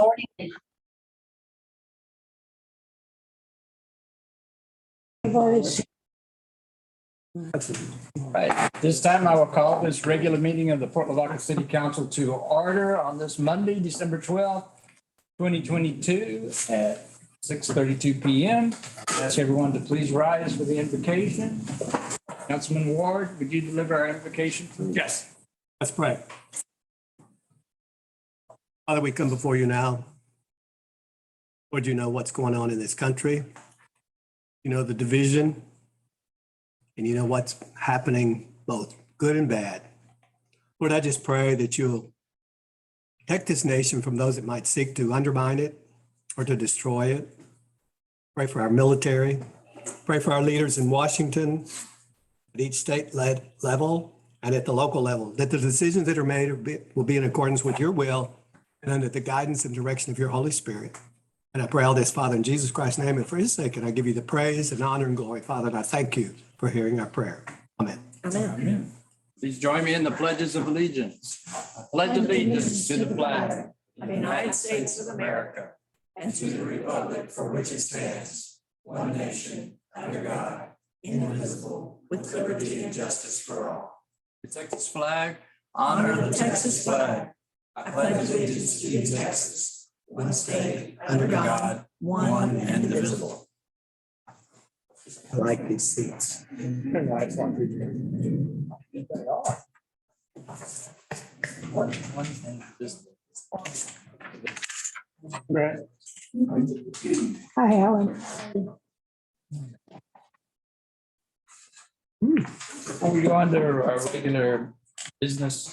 morning. Right. This time I will call this regular meeting of the Port Lavaca City Council to order on this Monday, December 12th, 2022 at 6:32 PM. Ask everyone to please rise for the invocation. Councilman Ward, would you deliver our invocation, please? Yes, let's pray. Father, we come before you now. Lord, you know what's going on in this country. You know the division, and you know what's happening, both good and bad. Lord, I just pray that you'll protect this nation from those that might seek to undermine it or to destroy it. Pray for our military. Pray for our leaders in Washington, at each state level and at the local level, that the decisions that are made will be in accordance with your will and under the guidance and direction of your Holy Spirit. And I pray all this, Father, in Jesus Christ's name and for his sake, and I give you the praise and honor and glory, Father, and I thank you for hearing our prayer. Amen. Amen. Please join me in the pledges of allegiance. I pledge allegiance to the flag of the United States of America and to the republic for which it stands, one nation, under God, indivisible, with liberty and justice for all. The Texas flag, honor the Texas flag. I pledge allegiance to Texas, one state, under God, one and indivisible. I like these seats. Hi, Alan. Before we go on to our regular business.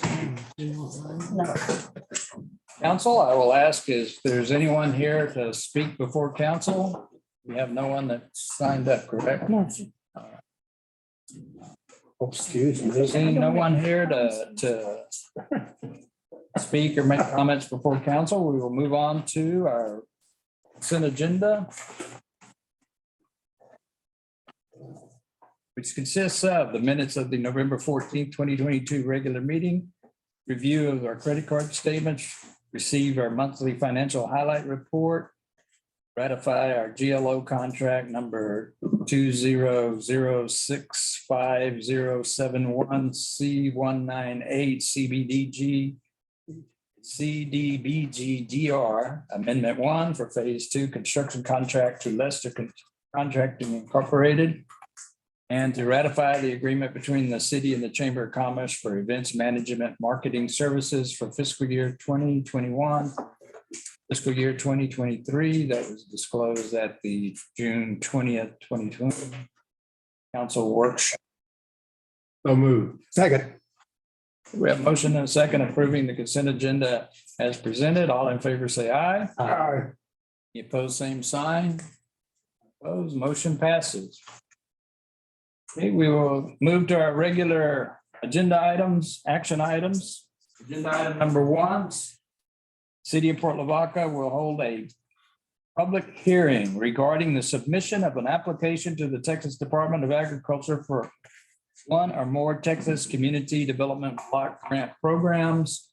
Council, I will ask if there's anyone here to speak before council. We have no one that signed up, correct? Yes. Excuse me. There's no one here to speak or make comments before council. We will move on to our consent agenda, which consists of the minutes of the November 14th, 2022 regular meeting, review of our credit card statements, receive our monthly financial highlight report, ratify our GLO contract number 2006507 C198 CBDG CDBGDR Amendment 1 for Phase 2 construction contract to Lester Contracting Incorporated, and to ratify the agreement between the city and the Chamber of Commerce for events management marketing services for fiscal year 2021, fiscal year 2023, that was disclosed at the June 20th, 2020 council workshop. So moved. Second. We have motion and a second approving the consent agenda as presented. All in favor, say aye. Aye. Any opposed, same sign. Opposed, motion passes. Okay, we will move to our regular agenda items, action items. Agenda item number 1. City of Port Lavaca will hold a public hearing regarding the submission of an application to the Texas Department of Agriculture for one or more Texas Community Development Block Grant programs,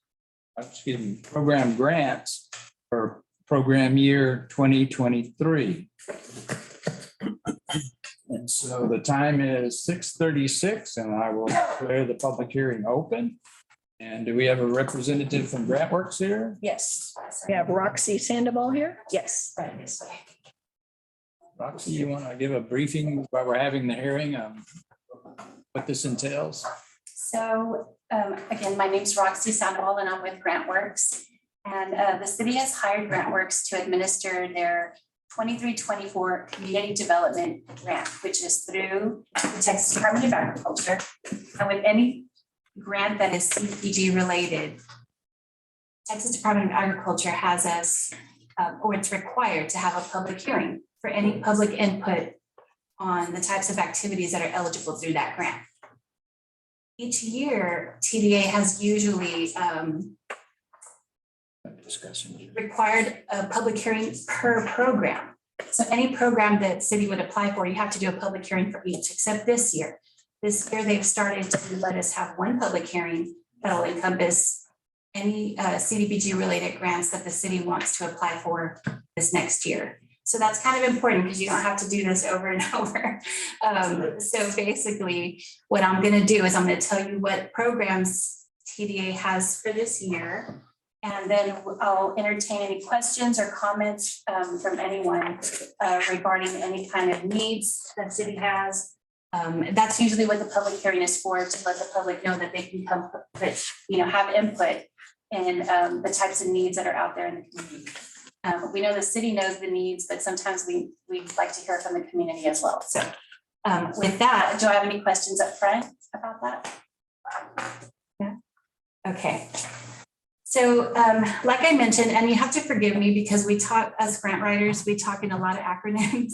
program grants for program year 2023. And so the time is 6:36 and I will declare the public hearing open. And do we have a representative from GrantWorks here? Yes. We have Roxy Sandoval here. Yes. Roxy, you want to give a briefing while we're having the hearing on what this entails? So again, my name's Roxy Sandoval and I'm with GrantWorks. And the city has hired GrantWorks to administer their 23-24 Community Development Grant, which is through the Texas Department of Agriculture. And with any grant that is CPG related, Texas Department of Agriculture has us, or it's required to have a public hearing for any public input on the types of activities that are eligible through that grant. Each year, TDA has usually required a public hearing per program. So any program that city would apply for, you have to do a public hearing for each, except this year. This year, they've started to let us have one public hearing that'll encompass any CDBG related grants that the city wants to apply for this next year. So that's kind of important because you don't have to do this over and over. So basically what I'm going to do is I'm going to tell you what programs TDA has for this year. And then I'll entertain any questions or comments from anyone regarding any kind of needs that city has. That's usually what the public hearing is for, to let the public know that they can come, have input in the types of needs that are out there in the community. We know the city knows the needs, but sometimes we like to hear from the community as well. So with that, do I have any questions up front about that? Yeah. Okay. So like I mentioned, and you have to forgive me because we talk as grant writers, we talk in a lot of acronyms.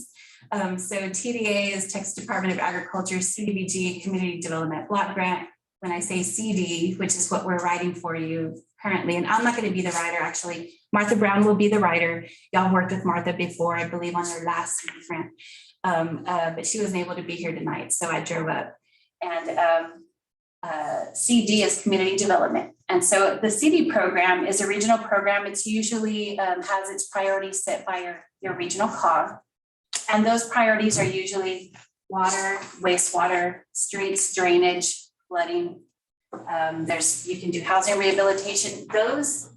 So TDA is Texas Department of Agriculture, CDBG, Community Development Block Grant. When I say CD, which is what we're writing for you currently, and I'm not going to be the writer, actually. Martha Brown will be the writer. Y'all worked with Martha before, I believe, on their last CD grant, but she wasn't able to be here tonight, so I drove up. And CD is Community Development. And so the CD program is a regional program. It's usually has its priorities set by your regional COG. And those priorities are usually water, wastewater, streets, drainage, flooding. You can do housing rehabilitation. Those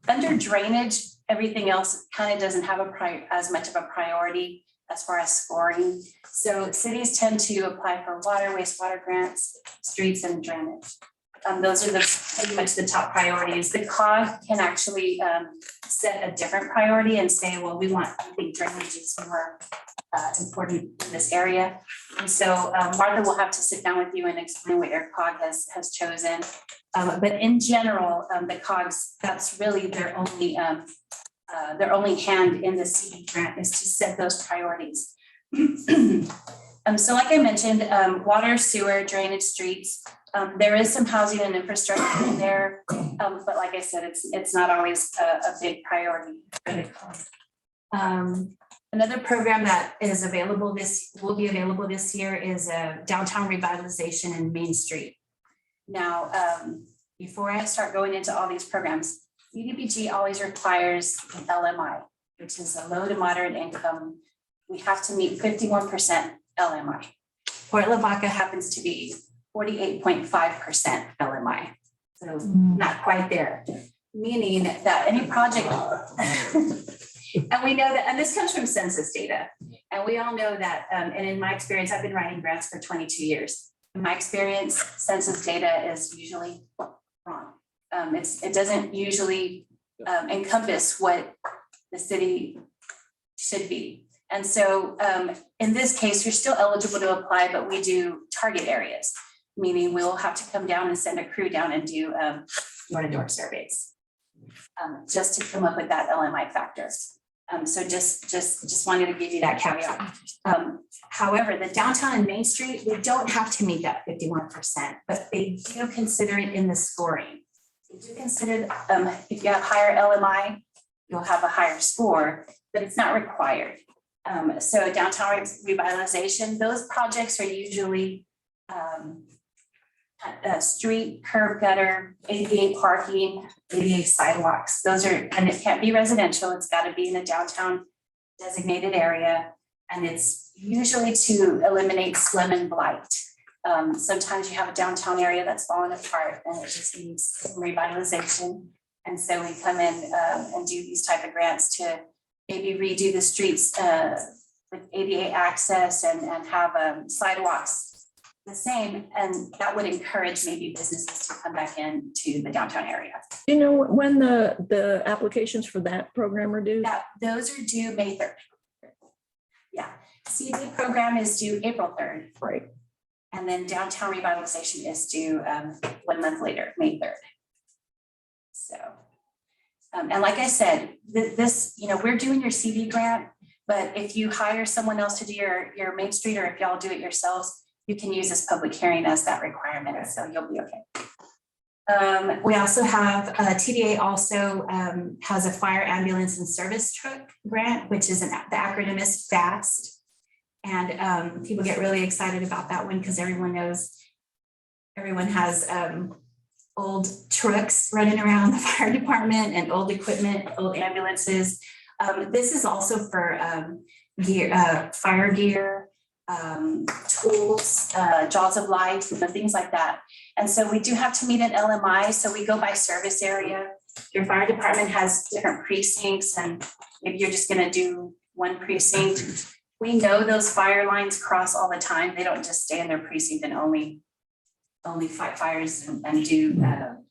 under drainage, everything else kind of doesn't have as much of a priority as far as scoring. So cities tend to apply for water, wastewater grants, streets, and drainage. Those are pretty much the top priorities. The COG can actually set a different priority and say, well, we think drainage is more important in this area. And so Martha will have to sit down with you and explain what your COG has chosen. But in general, the COGs, that's really their only hand in the CD grant is to set those priorities. So like I mentioned, water, sewer, drainage, streets, there is some housing and infrastructure in there, but like I said, it's not always a big priority. Another program that will be available this year is downtown revitalization in Main Street. Now, before I start going into all these programs, CDBG always requires an LMI, which is a low to moderate income. We have to meet 51% LMI. Port Lavaca happens to be 48.5% LMI. So not quite there, meaning that any project, and we know that, and this comes from census data, and we all know that, and in my experience, I've been writing grants for 22 years. In my experience, census data is usually wrong. It doesn't usually encompass what the city should be. And so in this case, you're still eligible to apply, but we do target areas, meaning we'll have to come down and send a crew down and do door-to-door surveys just to come up with that LMI factor. So just wanted to give you that caveat. However, the downtown and Main Street, we don't have to meet that 51%, but they do consider it in the scoring. They do consider if you have higher LMI, you'll have a higher score, but it's not required. So downtown revitalization, those projects are usually street, curb, gutter, ADA parking, ADA sidewalks. Those are, and it can't be residential. It's got to be in a downtown designated area. And it's usually to eliminate slum and blight. Sometimes you have a downtown area that's falling apart and it just needs some revitalization. And so we come in and do these type of grants to maybe redo the streets with ADA access and have sidewalks the same, and that would encourage maybe businesses to come back into the downtown area. Do you know when the applications for that program are due? Those are due May 3rd. Yeah, CD program is due April 3rd. Right. And then downtown revitalization is due 1 month later, May 3rd. So, and like I said, this, we're doing your CD grant, but if you hire someone else to do your Main Street, or if y'all do it yourselves, you can use this public hearing as that requirement, so you'll be okay. We also have, TDA also has a fire ambulance and service truck grant, which is the acronym is FAST. And people get really excited about that one because everyone knows, everyone has old trucks running around the fire department and old equipment, old ambulances. This is also for gear, fire gear, tools, jaws of life, things like that. And so we do have to meet an LMI. So we go by service area. Your fire department has different precincts, and maybe you're just going to do one precinct. We know those fire lines cross all the time. They don't just stay in their precinct and only fight fires and do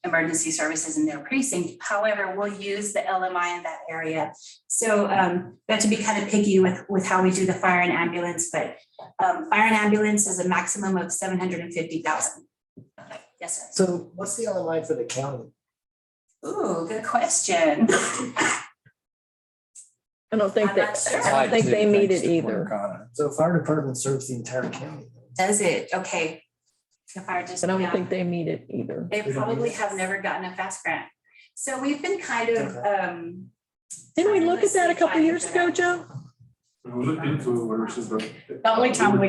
emergency services in their precinct. However, we'll use the LMI in that area. So we have to be kind of picky with how we do the fire and ambulance, but fire and ambulance is a maximum of 750,000. Yes, sir. So what's the LMI for the county? Ooh, good question. I don't think I'm that, not sure. I don't think they meet it Thanks to either. Connor. So fire department serves the entire county. Does it? Okay. The fire just. I don't yeah. think they meet it either. They probably have never gotten a fast grant. So we've been kind of, Didn't we look at that a couple years ago, Joe? We looked into it versus the. The only time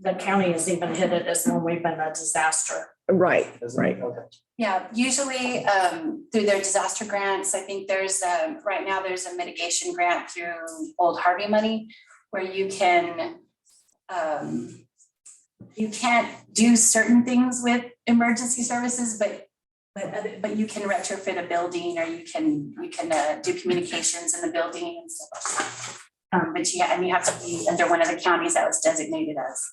the county has even hit it is when we've been a disaster. Right, Is it? right. Okay. yeah, usually through their disaster grants, I think there's right now there's a mitigation grant through Old Harvey money where you can you can't do certain things with emergency services, but you can retrofit a building, or you can do communications in the building and stuff. But yeah, and you have to be under one of the counties that was designated as.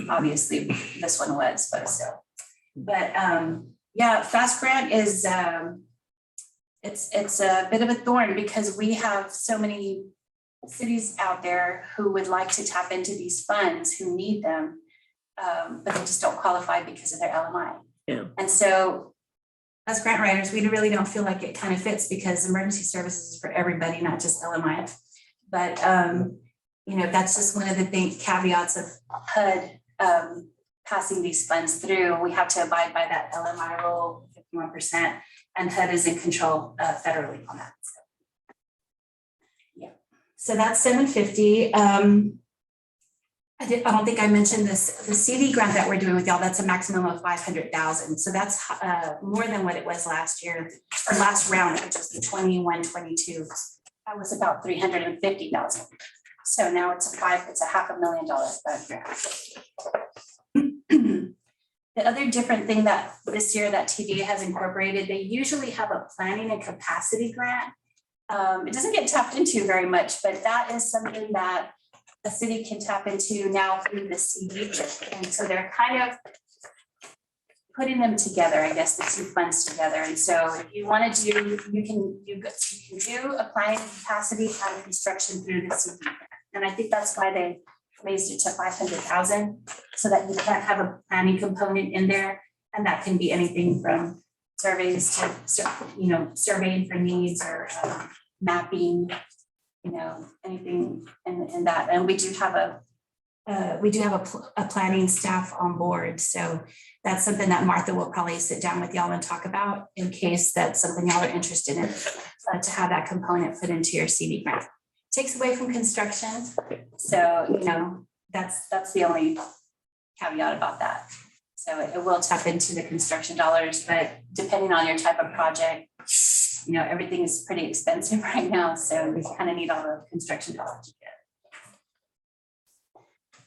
Obviously, this one was, but yeah, fast grant is it's a bit of a thorn because we have so many cities out there who would like to tap into these funds, who need them, but they just don't qualify because of their LMI. Yeah. And so as grant writers, we really don't feel like it kind of fits because emergency services is for everybody, not just LMI. But you know, that's just one of the caveats of HUD passing these funds through. We have to abide by that LMI rule, 51%, and HUD is in control federally on that. So, yeah, so that's 750. I don't think I mentioned this. The CD grant that we're doing with y'all, that's a maximum of 500,000. So that's more than what it was last year, or last round, which was the 21-22. That was about 350,000. So now it's a $500,000 grant. The other different thing that this year that TVA has incorporated, they usually have a planning and capacity grant. It doesn't get tapped into very much, but that is something that the city can tap into now through the CD. And so they're kind of putting them together, I guess, the two funds together. And so if you want to do, you can do a planning capacity and construction through the CD. And I think that's why they raised it to 500,000, so that you can have a planning component in there. And that can be anything from surveys to, surveying for needs, or mapping, anything in that. And we do have a planning staff on board. So that's something that Martha will probably sit down with y'all and talk about, in case that's something y'all are interested in, to have that component put into your CD grant. Takes away from construction. So, that's the only caveat about that. So it will tap into the construction dollars, but depending on your type of project, everything is pretty expensive right now. So we kind of need all the construction dollars to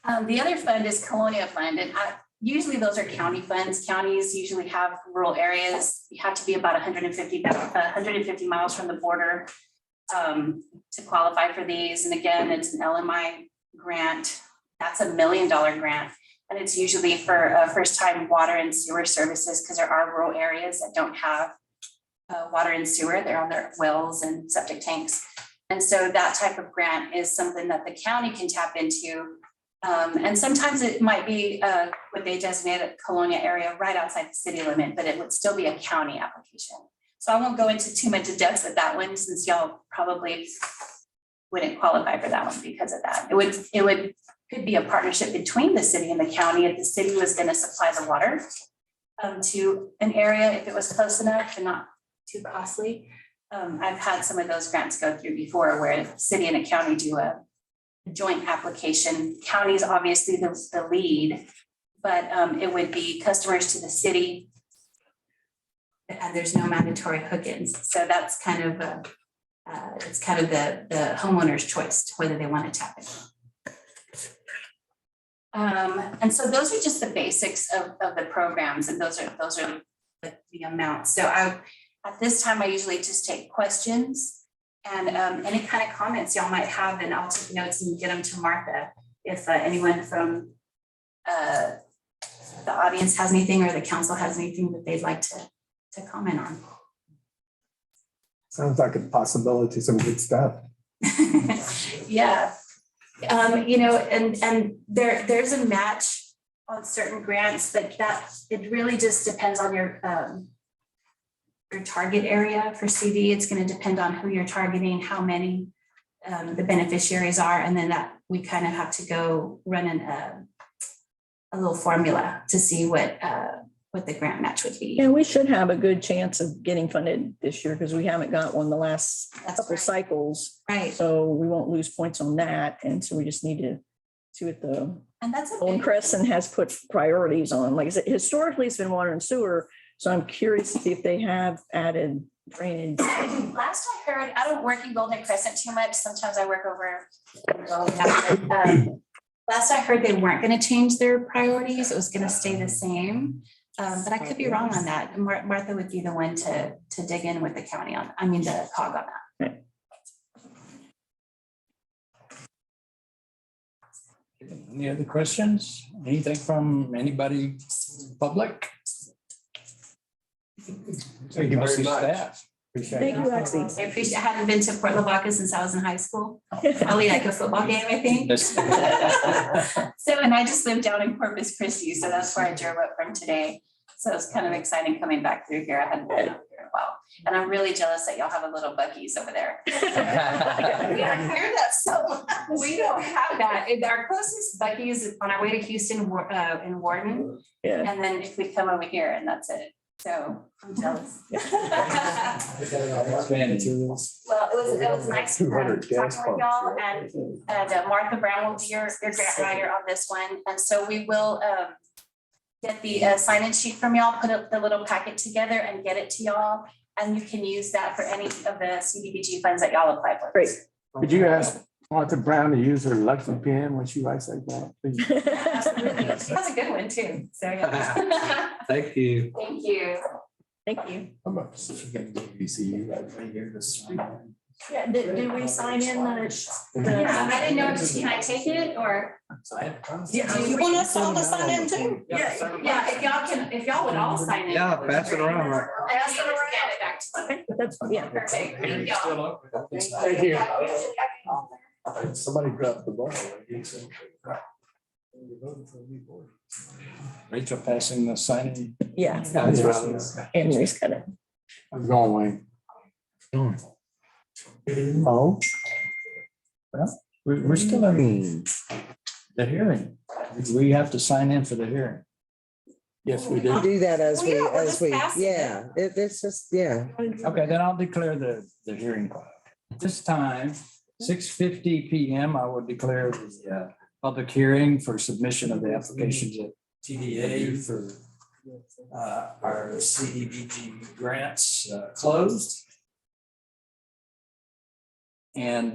get. The other fund is Colonia Fund, and usually those are county funds. Counties usually have rural areas. You have to be about 150 miles from the border to qualify for these. And again, it's an LMI grant. That's $1 million grant. And it's usually for first-time water and sewer services, because there are rural areas that don't have water and sewer. They're on their wells and septic tanks. And so that type of grant is something that the county can tap into. And sometimes it might be what they designate a Colonia area right outside the city limit, but it would still be a county application. So I won't go into too much depth with that one, since y'all probably wouldn't qualify for that one because of that. It could be a partnership between the city and the county if the city was going to supply the water to an area, if it was close enough and not too costly. I've had some of those grants go through before, where the city and a county do a joint application. County is obviously the lead, but it would be customers to the city and there's no mandatory hook-ins. So that's kind of it's kind of the homeowner's choice to whether they want to tap it. And so those are just the basics of the programs, and those are the amounts. So at this time, I usually just take questions and any kind of comments y'all might have, and I'll take notes and get them to Martha. If anyone from the audience has anything, or the council has anything that they'd like to comment on. Sounds like a possibility, some good stuff. Yeah. You know, and there's a match on certain grants, but it really just depends on your target area for CD. It's going to depend on who you're targeting, how many the beneficiaries are, and then that we kind of have to go run a little formula to see what the grant match would be. And we should have a good chance of getting funded this year because we haven't got one the last That's couple right. cycles. Right. So we won't lose points on that. And so we just need to see what the And that's a Owen big, Crescent has put priorities on. Like I said, historically, it's been water and sewer. So I'm curious to see if they have added drainage. last I heard, I don't work in Golden Crescent too much. Sometimes I work over. Last I heard, they weren't going to change their priorities. It was going to stay the same. But I could be wrong on that. Martha would be the one to dig in with the county on, the COG on that. Any other questions? Anything from anybody public? Thank you very Mostly much. staff. Thank you, Roxy. I appreciate, I haven't been to Port Lavaca since I was in high school. Probably like a football game, I think. So, and I just live down in Corpus Christi, so that's where I drove up from today. So it's kind of exciting coming back through here. I hadn't been up here in a while. And I'm really jealous that y'all have a little Buc-ee's over there. We don't hear that so. We don't have that. Our closest Buc-ee's is on our way to Houston in Warden. Yeah. And then if we come over here, and that's it. So I'm jealous. Well, it was nice 200 gas talking with y'all, and Martha Brown will be your grant writer on this one. And so we will get the sign-in sheet from y'all, put the little packet together and get it to y'all. And you can use that for any of the CDBG funds that y'all apply for. Great. Could you ask Martha Brown to use her Lexington pen when she writes like that, please? Absolutely. She has a good one too. So yeah. Thank you. Thank you. Thank you. I'm up. BCU right here this week. Yeah, did we sign in Yeah, I didn't know, can I take it or? Yeah, you want us all to sign in too? Yeah, if y'all would all sign in. Yeah, pass it around. I also want to scan it back to you. Okay, that's, yeah. Perfect. Thank y'all. Thank you. Somebody dropped the ball. Rachel passing the signing. Yeah, That's right. Henry's got it. I'm going, Wayne. Oh, We're still in the hearing. We have to sign in for the hearing. yes, we We did. do that as Oh, yeah, we're just we, passing it. yeah, it's just, yeah. Okay, then I'll declare the hearing closed. This time, 6:50 PM, I will declare the public hearing for submission of the applications at TDA for our CDBG grants closed. And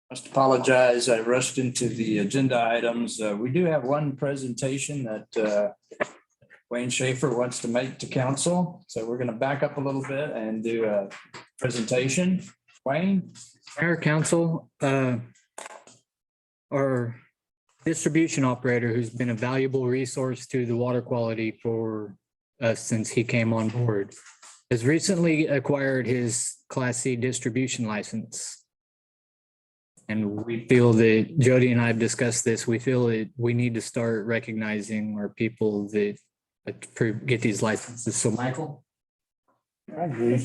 must apologize, I rushed into the agenda items. We do have one presentation that Wayne Schaefer wants to make to council. So we're going to back up a little bit and do a presentation. Wayne? Mayor, council, our distribution operator, who's been a valuable resource to the water quality for us since he came on board, has recently acquired his Class C distribution license. And we feel that, Jody and I have discussed this, we feel that we need to start recognizing our people that get these licenses. So Michael? I agree.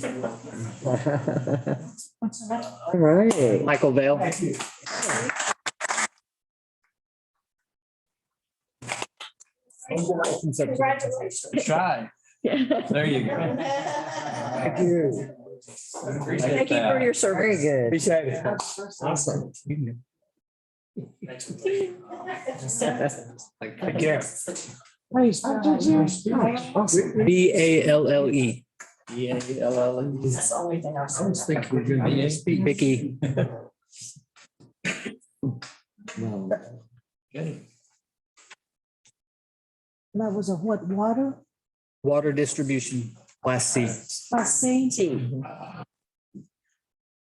All right. Michael Vale. Congratulations. Shy. There you go. Thank you. Thank you for your Very service. good. Appreciate it. Awesome. Take care. Praise God. Awesome. BALLE. EALLE. That's the only thing I I said. was thinking we're gonna be AP. Vicky, Okay. That was a what, water? water distribution, Class C. Class C?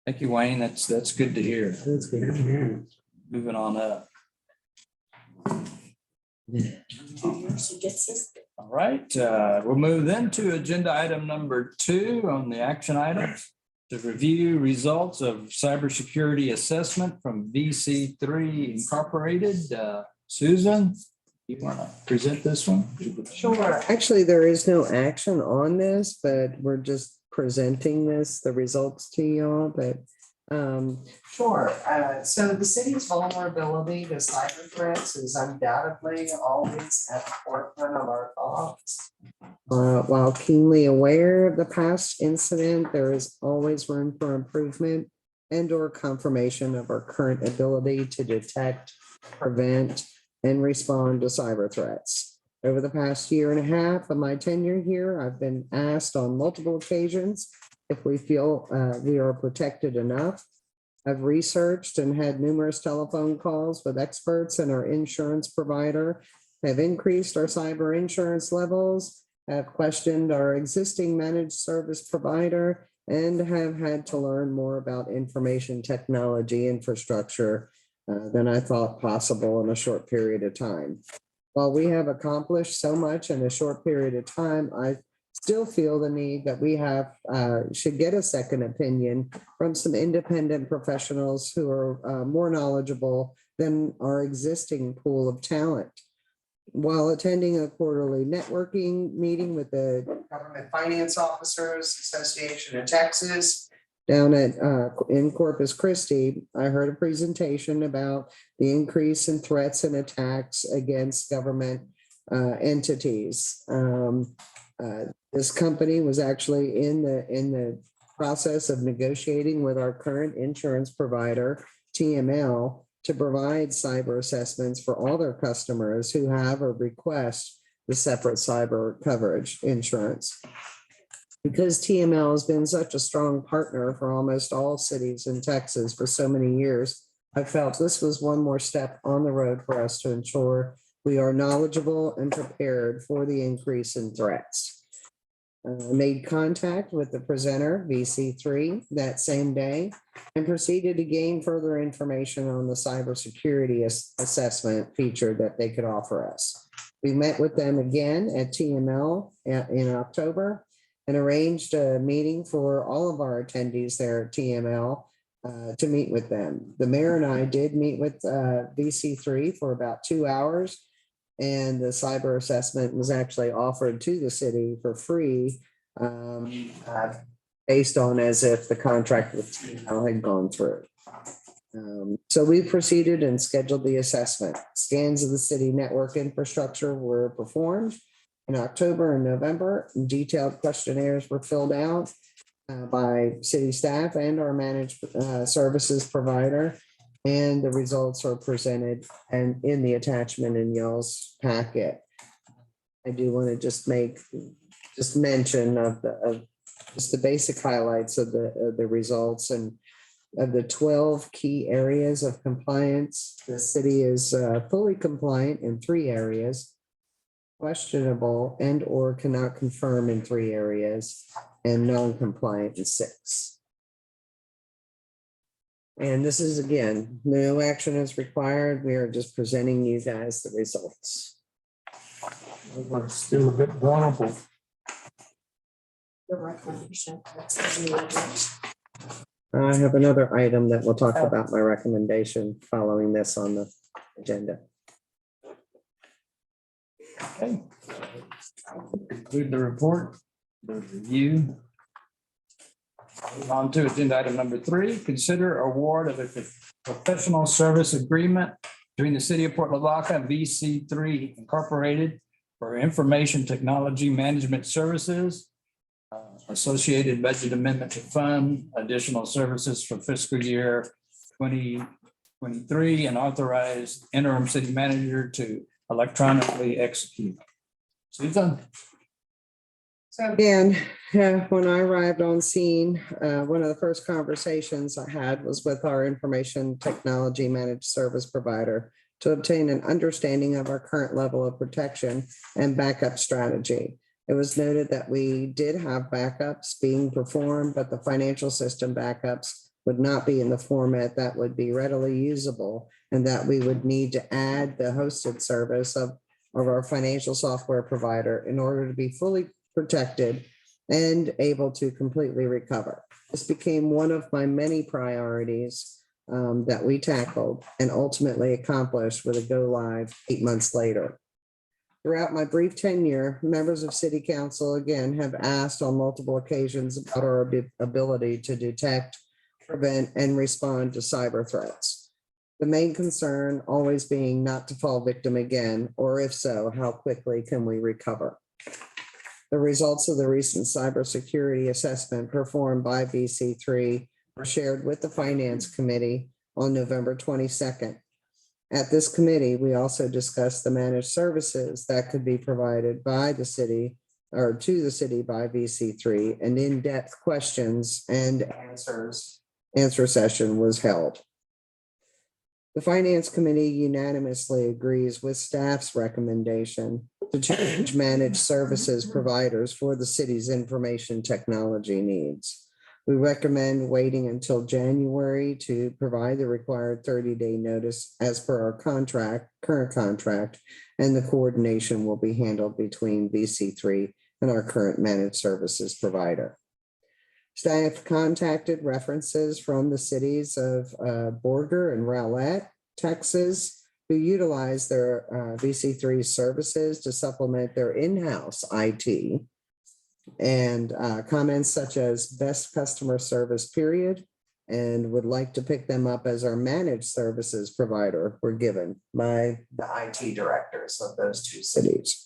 Thank you, Wayne. That's good to hear. That's good. Moving on up. She gets this. All right, we'll move then to agenda item number 2 on the action items. To review results of cybersecurity assessment from VC3 Incorporated. Susan, you want to present this one? Sure. Actually, there is no action on this, but we're just presenting the results to y'all, but Sure. So the city's vulnerability to cyber threats is undoubtedly always at the forefront of our thoughts. while keenly aware of the past incident, there is always room for improvement and or confirmation of our current ability to detect, prevent, and respond to cyber threats. Over the past year and a half of my tenure here, I've been asked on multiple occasions if we feel we are protected enough. I've researched and had numerous telephone calls with experts and our insurance provider, have increased our cyber insurance levels, have questioned our existing managed service provider, and have had to learn more about information technology infrastructure than I thought possible in a short period of time. While we have accomplished so much in a short period of time, I still feel the need that we should get a second opinion from some independent professionals who are more knowledgeable than our existing pool of talent. While attending a quarterly networking meeting with the Government Finance Officers Association of Texas. down in Corpus Christi, I heard a presentation about the increase in threats and attacks against government entities. This company was actually in the process of negotiating with our current insurance provider, TML, to provide cyber assessments for all their customers who have or request the separate cyber coverage insurance. Because TML has been such a strong partner for almost all cities in Texas for so many years, I felt this was one more step on the road for us to ensure we are knowledgeable and prepared for the increase in threats. Made contact with the presenter, VC3, that same day and proceeded to gain further information on the cybersecurity assessment feature that they could offer us. We met with them again at TML in October and arranged a meeting for all of our attendees there at TML to meet with them. The mayor and I did meet with VC3 for about 2 hours. And the cyber assessment was actually offered to the city for free, based on as if the contract with TML had gone through. So we proceeded and scheduled the assessment. Scans of the city network infrastructure were performed in October and November. Detailed questionnaires were filled out by city staff and our managed services provider. And the results are presented and in the attachment in y'all's packet. I do want to just mention of just the basic highlights of the results, and of the 12 key areas of compliance. The city is fully compliant in 3 areas, questionable and or cannot confirm in 3 areas, and non-compliant in 6. And this is, again, no action is required. We are just presenting you guys the results. We're still a bit vulnerable. The recommendation. I have another item that we'll talk about my recommendation following this on the agenda. Okay. Conclude the report, the review. On to agenda item number 3, consider award of a professional service agreement between the city of Port Lavaca and VC3 Incorporated for information technology management services, associated budget amendment to fund additional services for fiscal year 2023, and authorize interim city manager to electronically execute. Susan? So again, when I arrived on scene, one of the first conversations I had was with our information technology managed service provider to obtain an understanding of our current level of protection and backup strategy. It was noted that we did have backups being performed, but the financial system backups would not be in the format that would be readily usable, and that we would need to add the hosted service of our financial software provider in order to be fully protected and able to completely recover. This became one of my many priorities that we tackled and ultimately accomplished with a go live 8 months later. Throughout my brief tenure, members of City Council again have asked on multiple occasions about our ability to detect, prevent, and respond to cyber threats. The main concern always being not to fall victim again, or if so, how quickly can we recover? The results of the recent cybersecurity assessment performed by BC3 were shared with the Finance Committee on November 22nd. At this committee, we also discussed the managed services that could be provided by the city or to the city by BC3, and in-depth questions and answer session was held. The Finance Committee unanimously agrees with staff's recommendation to change managed services providers for the city's information technology needs. We recommend waiting until January to provide the required 30-day notice as per our current contract, and the coordination will be handled between BC3 and our current managed services provider. Staff contacted references from the cities of Borger and Rowlett, Texas, who utilize their BC3 services to supplement their in-house IT. And comments such as best customer service period and would like to pick them up as our managed services provider were given by the IT directors of those two cities.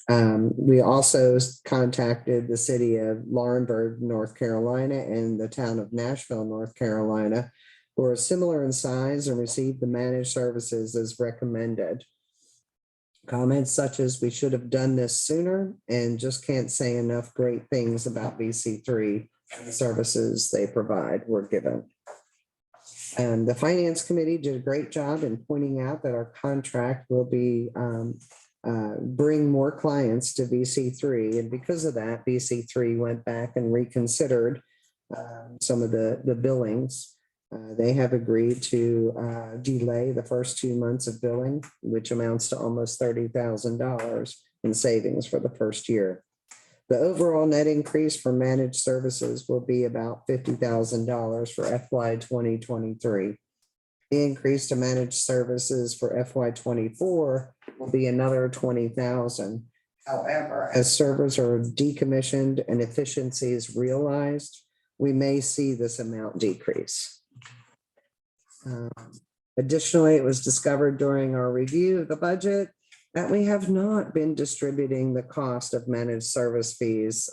We also contacted the city of Laurinburg, North Carolina, and the town of Nashville, North Carolina, who are similar in size and received the managed services as recommended. Comments such as we should have done this sooner and just can't say enough great things about BC3 and the services they provide were given. And the Finance Committee did a great job in pointing out that our contract will be bring more clients to BC3. And because of that, BC3 went back and reconsidered some of the billings. They have agreed to delay the first 2 months of billing, which amounts to almost $30,000 in savings for the first year. The overall net increase for managed services will be about $50,000 for FY 2023. The increase to managed services for FY 24 will be another $20,000. However, as servers are decommissioned and efficiencies realized, we may see this amount decrease. Additionally, it was discovered during our review of the budget that we have not been distributing the cost of managed service fees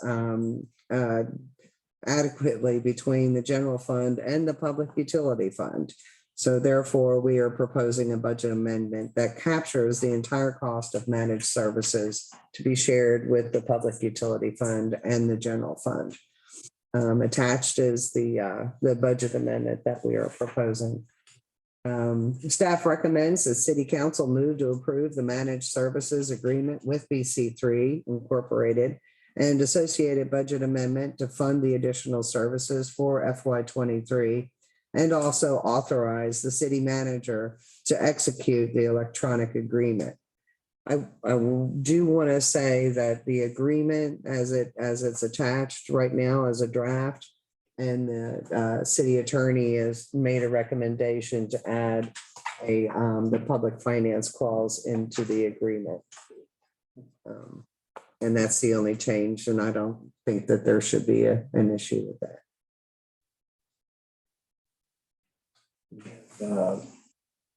adequately between the general fund and the public utility fund. So therefore, we are proposing a budget amendment that captures the entire cost of managed services to be shared with the public utility fund and the general fund. Attached is the budget amendment that we are proposing. Staff recommends that City Council move to approve the managed services agreement with BC3 Incorporated and associated budget amendment to fund the additional services for FY 23, and also authorize the city manager to execute the electronic agreement. I do want to say that the agreement as it's attached right now as a draft, and the city attorney has made a recommendation to add the public finance clause into the agreement. And that's the only change, and I don't think that there should be an issue with that.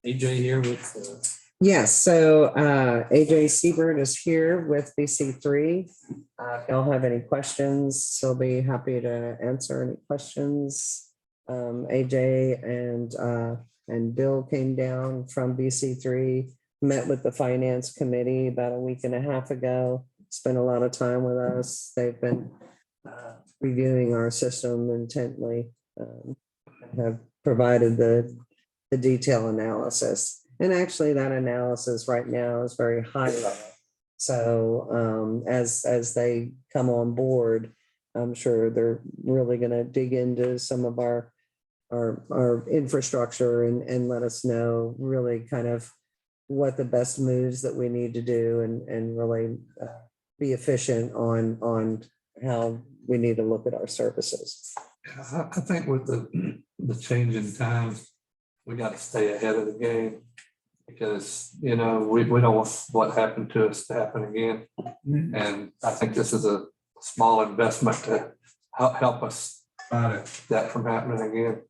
AJ here with Yes, so AJ Siebert is here with BC3. If y'all have any questions, he'll be happy to answer any questions. AJ and Bill came down from BC3 met with the finance committee about a week and a half ago, spent a lot of time with us. They've been reviewing our system intently, have provided the detail analysis. And actually that analysis right now is very high level. So as they come on board, I'm sure they're really going to dig into some of our infrastructure and let us know really kind of what the best moves that we need to do and really be efficient on how we need to look at our services. I think with the change in times, we got to stay ahead of the game because, we don't want what happened to us to happen again. And I think this is a small investment to help us prevent that from happening again.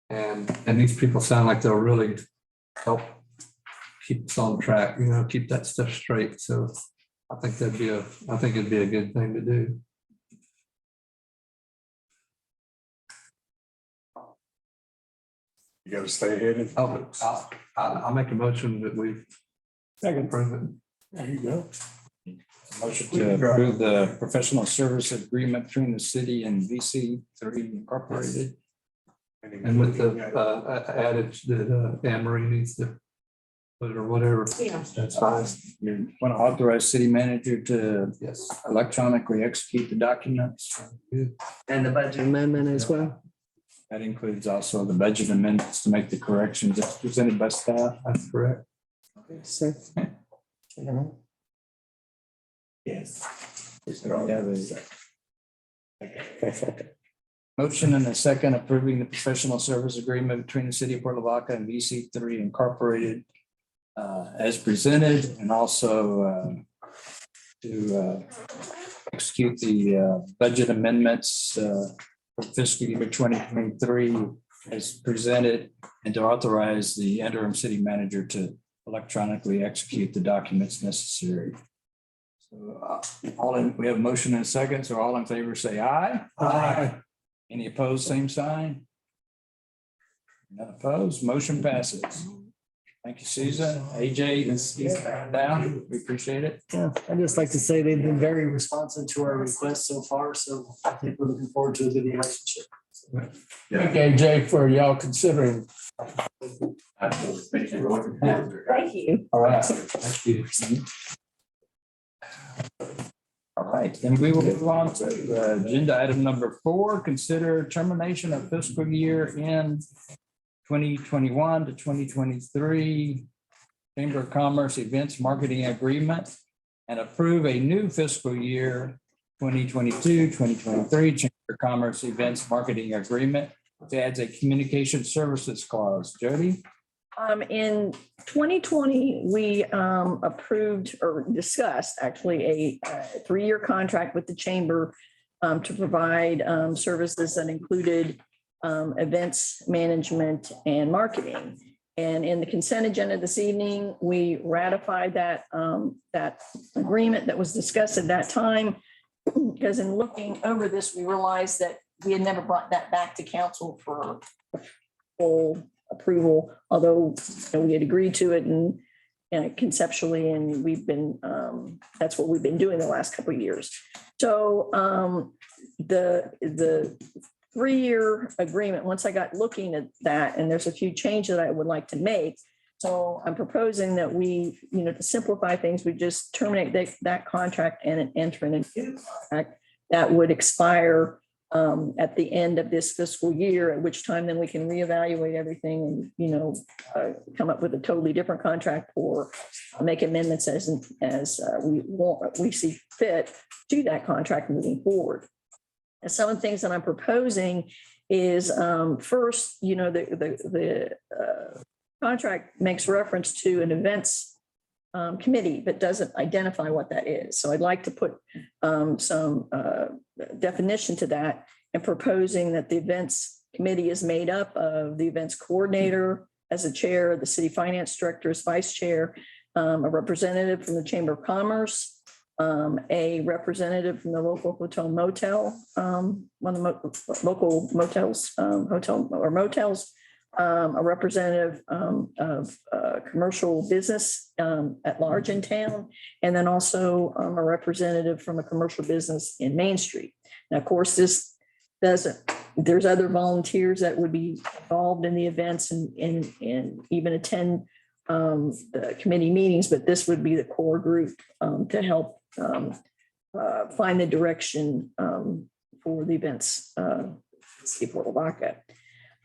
And these people sound like they'll really help keep us on track, keep that stuff straight. So I think it'd be a good thing to do. You gotta stay ahead of. I'll make a motion that we approve it. There you go. Motion to approve the professional service agreement between the city and VC3 Incorporated. And with the adage that Anne Marie needs to put it or whatever. Yeah. That's fine. You want to authorize city manager to Yes. electronically execute the documents. And the budget amendment as well. That includes also the budget amendments to make the corrections as presented by staff. That's correct. So, Yes. Motion and a second approving the professional service agreement between the city of Port Lavaca and VC3 Incorporated as presented, and also to execute the budget amendments for fiscal year 2023 as presented, and to authorize the interim city manager to electronically execute the documents necessary. So we have a motion and a second, so all in favor say aye. Aye. Any opposed, same sign? None opposed, motion passes. Thank you, Susan. AJ is down. We appreciate it. Yeah, I'd just like to say they've been very responsive to our requests so far, so I think we're looking forward to a good relationship. Thank AJ for y'all considering. Thank you. All right. Thank you. All right, then we will move on to agenda item number 4, consider termination of fiscal year in 2021 to 2023 Chamber of Commerce Events Marketing Agreement and approve a new fiscal year 2022-2023 Chamber of Commerce Events Marketing Agreement, which adds a communication services clause. Jody? In 2020, we approved or discussed actually a 3-year contract with the chamber to provide services that included events management and marketing. And in the consent agenda this evening, we ratified that agreement that was discussed at that time. Because in looking over this, we realized that we had never brought that back to council for full approval, although we had agreed to it and conceptually, and we've been that's what we've been doing the last couple of years. So the 3-year agreement, once I got looking at that, and there's a few changes that I would like to make. So I'm proposing that we, to simplify things, we just terminate that contract and enter in a new contract that would expire at the end of this fiscal year, at which time then we can reevaluate everything and, come up with a totally different contract or make amendments as we see fit to that contract moving forward. And some of the things that I'm proposing is first, the contract makes reference to an events committee, but doesn't identify what that is. So I'd like to put some definition to that, and proposing that the events committee is made up of the events coordinator as a chair, the city finance director as vice chair, a representative from the Chamber of Commerce, a representative from the local hotel motel, one of the local motels, hotel or motels, a representative of commercial business at large in town, and then also a representative from a commercial business in Main Street. Now, of course, this doesn't, there's other volunteers that would be involved in the events and even attend the committee meetings, but this would be the core group to help find the direction for the events in Port Lavaca.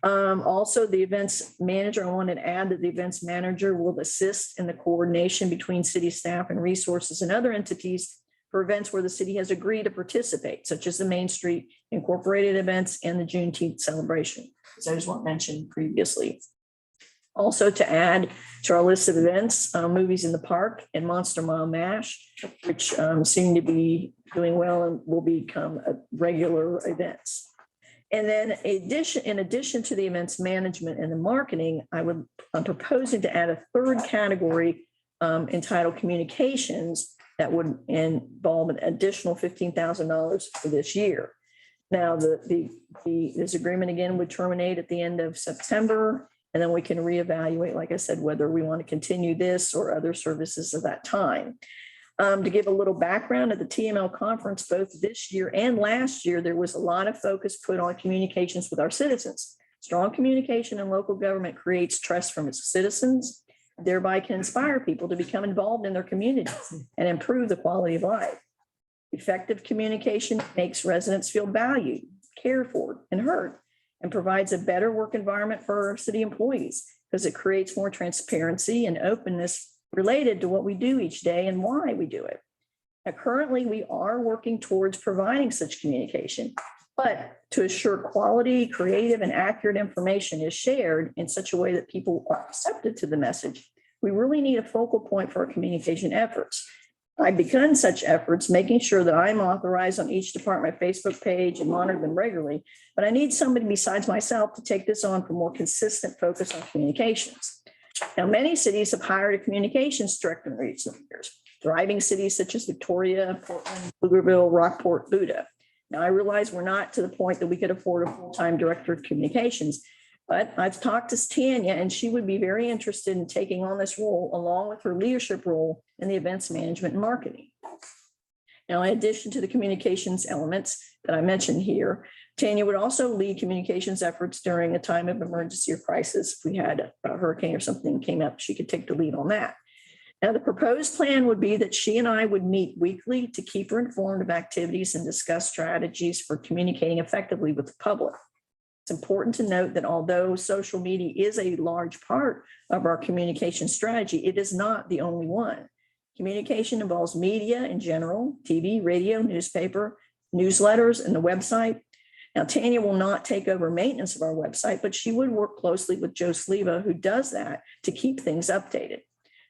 Also, the events manager, I want to add that the events manager will assist in the coordination between city staff and resources and other entities for events where the city has agreed to participate, such as the Main Street Incorporated events and the Juneteenth celebration, as those weren't mentioned previously. Also, to add to our list of events, Movies in the Park and Monster Mile Mash, which seem to be doing well and will become a regular events. And then in addition to the events management and the marketing, I'm proposing to add a third category entitled communications that would involve an additional $15,000 for this year. Now, this agreement again would terminate at the end of September, and then we can reevaluate, like I said, whether we want to continue this or other services at that time. To give a little background, at the TML conference, both this year and last year, there was a lot of focus put on communications with our citizens. Strong communication in local government creates trust from its citizens, thereby can inspire people to become involved in their communities and improve the quality of life. Effective communication makes residents feel valued, cared for, and heard, and provides a better work environment for our city employees because it creates more transparency and openness related to what we do each day and why we do it. Now, currently, we are working towards providing such communication, but to assure quality, creative, and accurate information is shared in such a way that people are receptive to the message, we really need a focal point for our communication efforts. I've begun such efforts, making sure that I'm authorized on each department Facebook page and monitor them regularly, but I need somebody besides myself to take this on for more consistent focus on communications. Now, many cities have hired a communications director in recent years, thriving cities such as Victoria, Portland, Pflugerville, Rockport, Buda. Now, I realize we're not to the point that we could afford a full-time director of communications, but I've talked to Tanya and she would be very interested in taking on this role along with her leadership role in the events management and marketing. Now, in addition to the communications elements that I mentioned here, Tanya would also lead communications efforts during a time of emergency or crisis. If we had a hurricane or something came up, she could take the lead on that. Now, the proposed plan would be that she and I would meet weekly to keep her informed of activities and discuss strategies for communicating effectively with the public. It's important to note that although social media is a large part of our communication strategy, it is not the only one. Communication involves media in general, TV, radio, newspaper, newsletters, and the website. Now, Tanya will not take over maintenance of our website, but she would work closely with Joe Sleva, who does that, to keep things updated.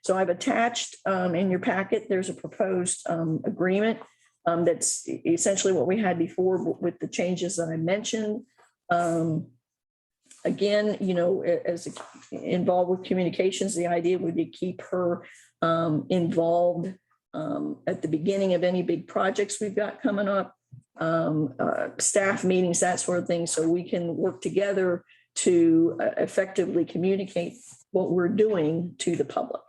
So I've attached in your packet, there's a proposed agreement that's essentially what we had before with the changes that I mentioned. Again, you know, as involved with communications, the idea would be to keep her involved at the beginning of any big projects we've got coming up, staff meetings, that sort of thing, so we can work together to effectively communicate what we're doing to the public.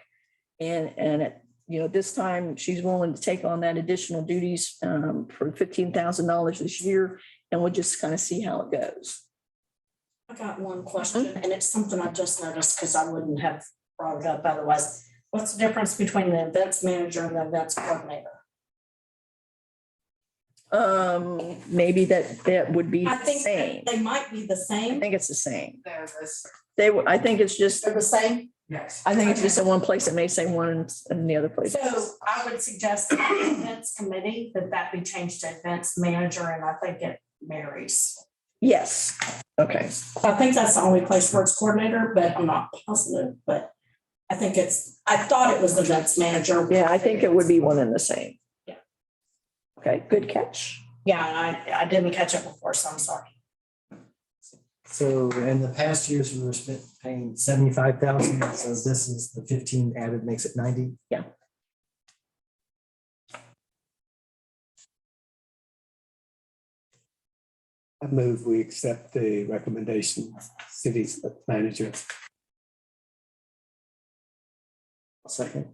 And at, you know, this time she's willing to take on that additional duties for $15,000 this year, and we'll just kind of see how it goes. I got one question, and it's something I just noticed because I wouldn't have brought it up otherwise. What's the difference between the events manager and the events coordinator? Maybe that would be I the think same. they might be the I same. think it's the same. They're this, I think it's just, They're the same. yes. I think it's just in one place. It may say one and the other place. So I would suggest the events committee that be changed to events manager, and I think it marries. Yes. Okay. I think that's the only place where it's coordinator, but I'm not positive, but I think I thought it was the events manager. Yeah, I think it would be one and the same. Yeah. Okay, good catch. Yeah, I didn't catch it before, so I'm sorry. So in the past years, we were paying 75,000, so this is the 15 added makes it 90. Yeah. I move we accept the recommendation, of city's manager. Second.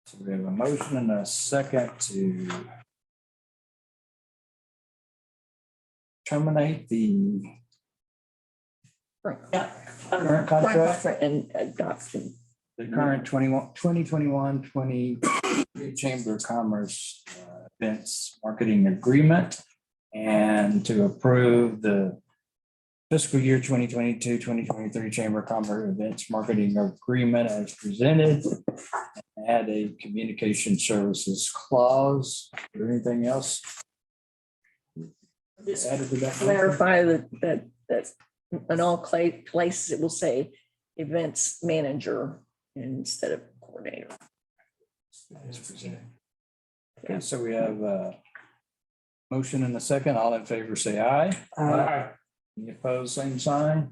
So we have a motion and a second to terminate the current contract, And adoption. the current 2021 Chamber of Commerce events marketing agreement, and to approve the fiscal year 2022-2023 Chamber of Commerce events marketing agreement as presented. Add a communication services clause. Is there anything else? Just Added to that motion? clarify that in all places it will say events manager instead of coordinator. As presented. Okay, so we have a motion and a second. All in favor, say aye. Any opposed, same sign?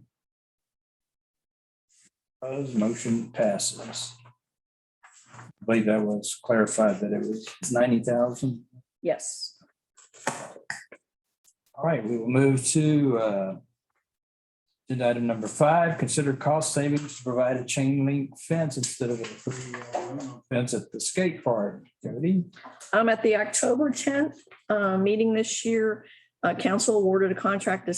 Opposed, motion passes. I believe that was clarified that it was 90,000. Yes. All right, we will move to agenda item number 5, consider cost savings to provide a chain link fence instead of a fence at the skate park. Jody? At the October 10th meeting this year, council awarded a contract to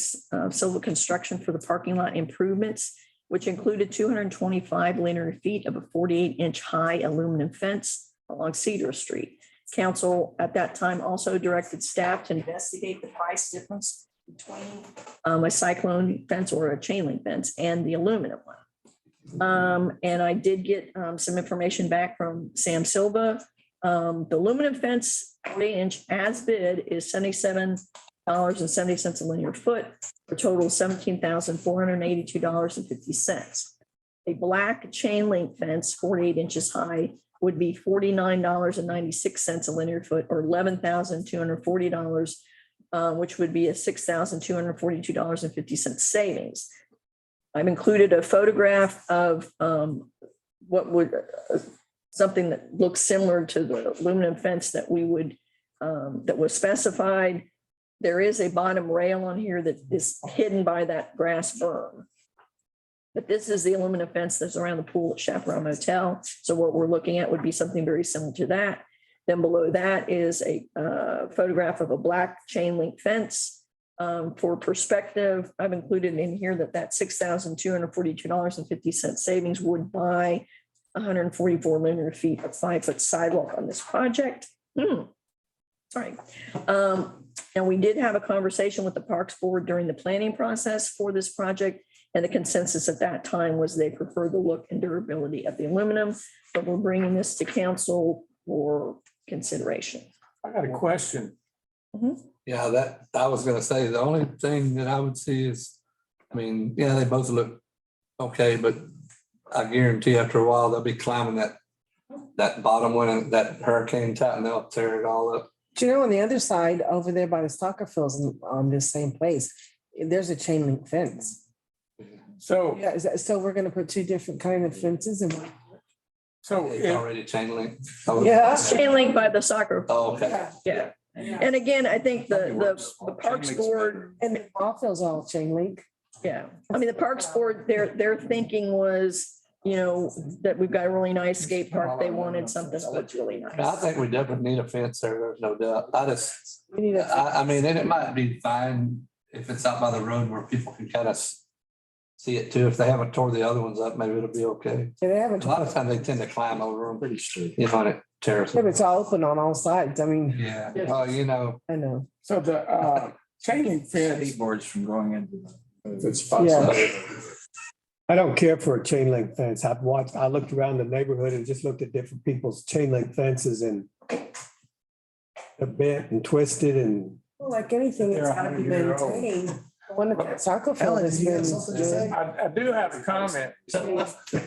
civil construction for the parking lot improvements, which included 225 linear feet of a 48-inch high aluminum fence along Cedar Street. Council at that time also directed staff to investigate the price difference between a cyclone fence or a chain link fence and the aluminum one. And I did get some information back from Sam Silva. The aluminum fence 48-inch as bid is $77.70 a linear foot, for a total of $17,482.50. A black chain link fence 48 inches high would be $49.96 a linear foot, or $11,240, which would be a $6,242.50 savings. I've included a photograph of what would something that looks similar to the aluminum fence that we would that was specified. There is a bottom rail on here that is hidden by that grass berm. But this is the aluminum fence that's around the pool at Chaparral Motel. So what we're looking at would be something very similar to that. Then below that is a photograph of a black chain link fence. For perspective, I've included in here that $6,242.50 savings would buy 144 linear feet of 5-foot sidewalk on this project. Sorry. And we did have a conversation with the Parks Board during the planning process for this project. And the consensus at that time was they prefer the look and durability of the aluminum, but we're bringing this to council for consideration. I got a question. Yeah, that, I was gonna say, the only thing that I would see is, I mean, yeah, they both look okay, but I guarantee after a while, they'll be climbing that bottom one, and that hurricane top, and they'll tear it all up. Do you know, on the other side, over there by the soccer fields on this same place, there's a chain link fence. So, Yeah, so we're gonna put two different kind of fences and one. so It's if, already chain link. Yeah. Chain link by the soccer. Oh, okay. Yeah. And again, I think the Parks Board, And the ball fields all chain link. yeah, I mean, the Parks Board, their thinking was, that we've got a really nice skate park. They wanted something that looks really I nice. think we definitely need a fence there, there's no doubt. We need a. I mean, and it might be fine if it's out by the road where people can kind of see it too. If they haven't tore the other ones up, maybe it'll be okay. Yeah, they haven't. A lot of times they tend to climb over them, Pretty straight. and it tears Yeah, but them. it's all open on all sides. I mean, Yeah, well, I know. so the chain link fence, Boards from going into. Yeah. I don't care for a chain link fence. I looked around the neighborhood and just looked at different people's chain link fences, and they're bent and twisted and Well, like anything, it's gotta be They're 100 maintained. The one at the soccer field has been good. I do have a comment.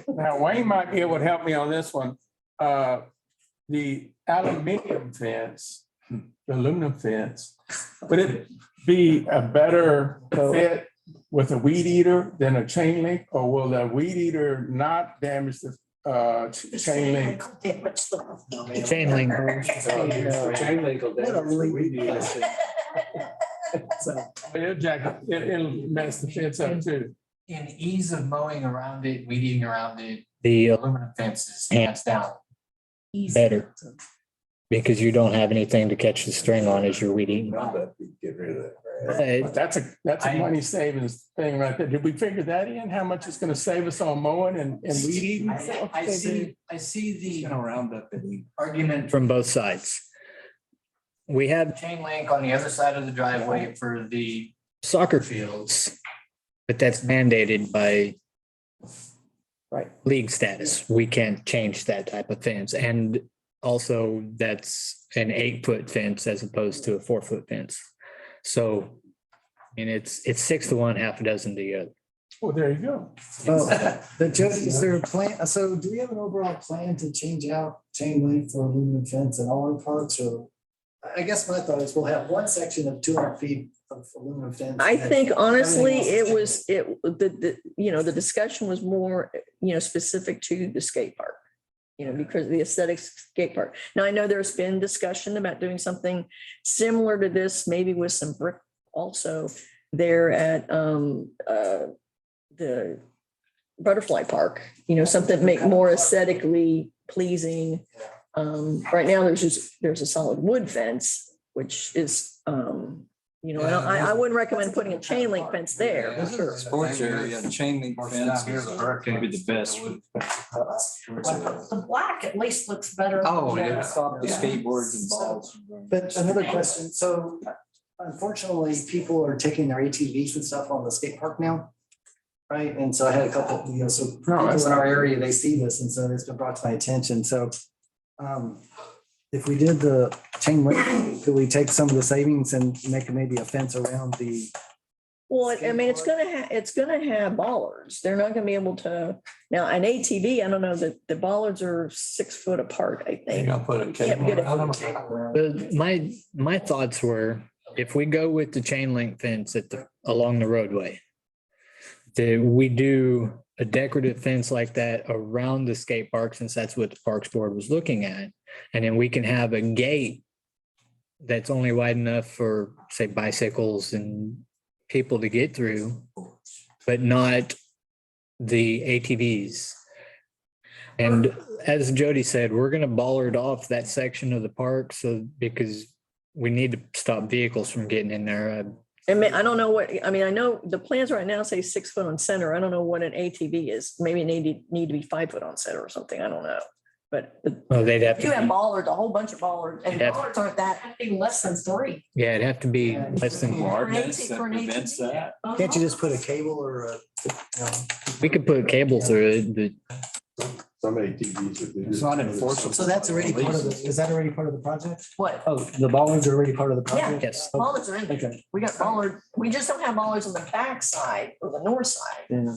Now, Wayne might be able to help me on this one. The aluminum fence, the aluminum fence, would it be a better fit with a weed eater than a chain link? Or will the weed eater not damage chain link. Chain link. Chain link will damage. We need it. It'll mess the fence up too. In ease of mowing around it, weeding around it, The aluminum fences, hands down. better. Because you don't have anything to catch the string on as you're weeding. Get rid of that. But That's a money savings thing right there. Did we figure that in? How much it's gonna save us on mowing and weed eating? I see the Roundup and argument from both sides. We have chain link on the other side of the driveway for the soccer fields, but that's mandated by league status. We can't change that type of fence. And also that's an 8-foot fence as opposed to a 4-foot fence. So, and it's 6 to 1, half a dozen to the other. Oh, there you go. But Jody, is there a plan? So do we have an overall plan to change out chain link for aluminum fence in all our parks? Or I guess my thought is we'll have one section of 200 feet of aluminum fence. I think honestly, Everything it else is was, the discussion was more, specific to the skate park. Because of the aesthetics skate park. Now, I know there's been discussion about doing something similar to this, maybe with some brick also there at the butterfly park, something make more aesthetically pleasing. Right now, there's a solid wood fence, which is, I wouldn't recommend putting a chain link fence there. Sports area, chain link fence. Maybe the best. The black at least looks better. Oh, yeah. Stop the skateboards and balls. But another question, so unfortunately, people are taking their ATVs and stuff on the skate park now. Right, and so I had a couple, so people in our area, they see this, and so it's been brought to my attention, so. If we did the chain link, could we take some of the savings and make maybe a fence around the? Well, I mean, it's gonna have bollards. They're not gonna be able to, now an ATV, I don't know, the bollards are 6 foot apart, I You think. gotta put a Can't cable get it. around them. But my thoughts were, if we go with the chain link fence along the roadway, that we do a decorative fence like that around the skate park, since that's what the Parks Board was looking at. And then we can have a gate that's only wide enough for, say, bicycles and people to get through, but not the ATVs. And as Jody said, we're going to bollard off that section of the park, so because we need to stop vehicles from getting in there. I don't know I know the plans right now say 6 foot on center. I don't know what an ATV is. Maybe it need to be 5 foot on center or something. I don't know. But They'd have you have to, bollards, a whole bunch of bollards, and Yeah. bollards aren't that. That'd be less than 3. yeah, it'd have to be less than, Ordinance For an that prevents ATV. that. Can't you just put a cable or a? we could put cable through it, but Some ATVs would do. It's not enforceable. So that's already part of the, is that already part of the project? What? Oh, the bollards are already part of the Yeah. project? yes. Bollards are in there. Okay. We got bollards. We just don't have bollards on the back side or the north side. Yeah.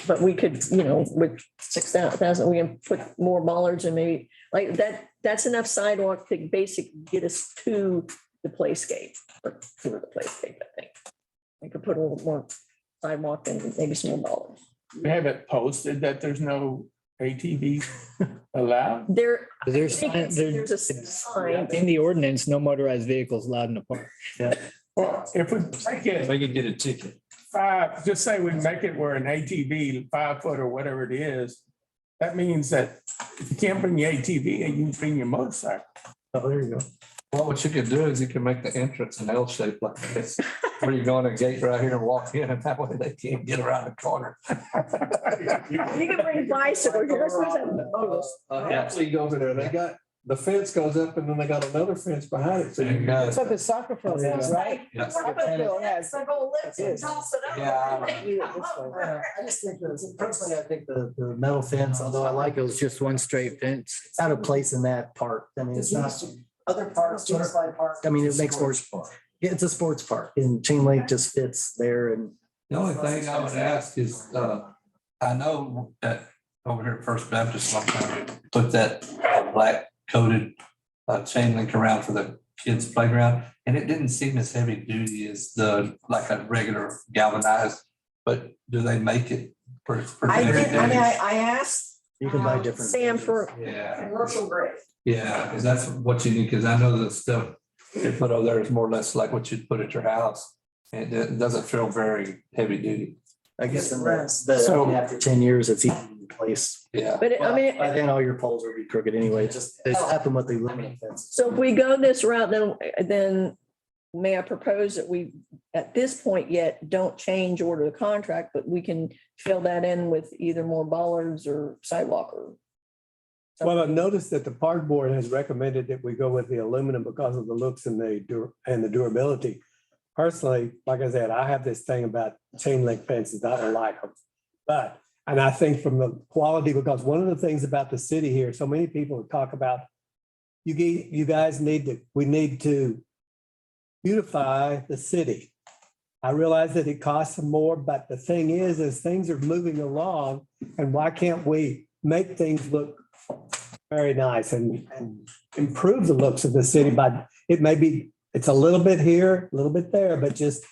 But we could, with 6,000, we can put more bollards and maybe like that, that's enough sidewalk to basically get us to the playscape. Or to the playscape, I think. We could put a little more sidewalk and maybe some more bollards. We have it posted that there's no ATV allowed. There, There's there's a sign. in the ordinance, no motorized vehicles allowed in the park. Well, if we make it They could get a ticket. 5, just say we make it where an ATV 5 foot or whatever it is. That means that if you can't bring your ATV, you can bring your motorcycle. Oh, there you go. Well, what you could do is you can make the entrance an L shape like this, where you go in a gate right here and walk in, and that way they can't get around the corner. You can bring bicycles. You're supposed to have motors. Actually, you go over there, they got, the fence goes up and then they got another fence behind it, so you got. So the soccer field is, right? Yeah. Soccer field has. So go lift and toss it up. Yeah. I just think that personally, I think the metal fence, although I like It was just one straight fence. it's out of place in that park. I mean, it's not other parks, Butterfly Park. I mean, it makes more. Yeah, it's a sports park and chain link just fits there and. The only thing I would ask is, I know that over here at First Baptist, one time we put that black coated chain link around for the kids' playground, and it didn't seem as heavy duty as like a regular galvanized, but do they make it? I asked You can buy different. Sam, for Yeah, commercial grade. yeah, because that's what you need, because I know the stuff they put over there is more or less like what you'd put at your house. And it doesn't feel very heavy duty. I guess in So- after 10 years, it's easy to replace. Yeah. But I mean, By then, all your poles will be crooked anyway. That'll happen with the aluminum fence. so if we go this route, then may I propose that we, at this point yet, don't change order the contract, but we can fill that in with either more bollards or sidewalk or. Well, I've noticed that the park board has recommended that we go with the aluminum because of the looks and the durability. Personally, like I said, I have this thing about chain link fences. I don't like them. But, and I think from the quality, because one of the things about the city here, so many people talk about, you guys we need to beautify the city. I realize that it costs more, but the thing is, as things are moving along, and why can't we make things look very nice and improve the looks of the city by, it's a little bit here, a little bit there, but just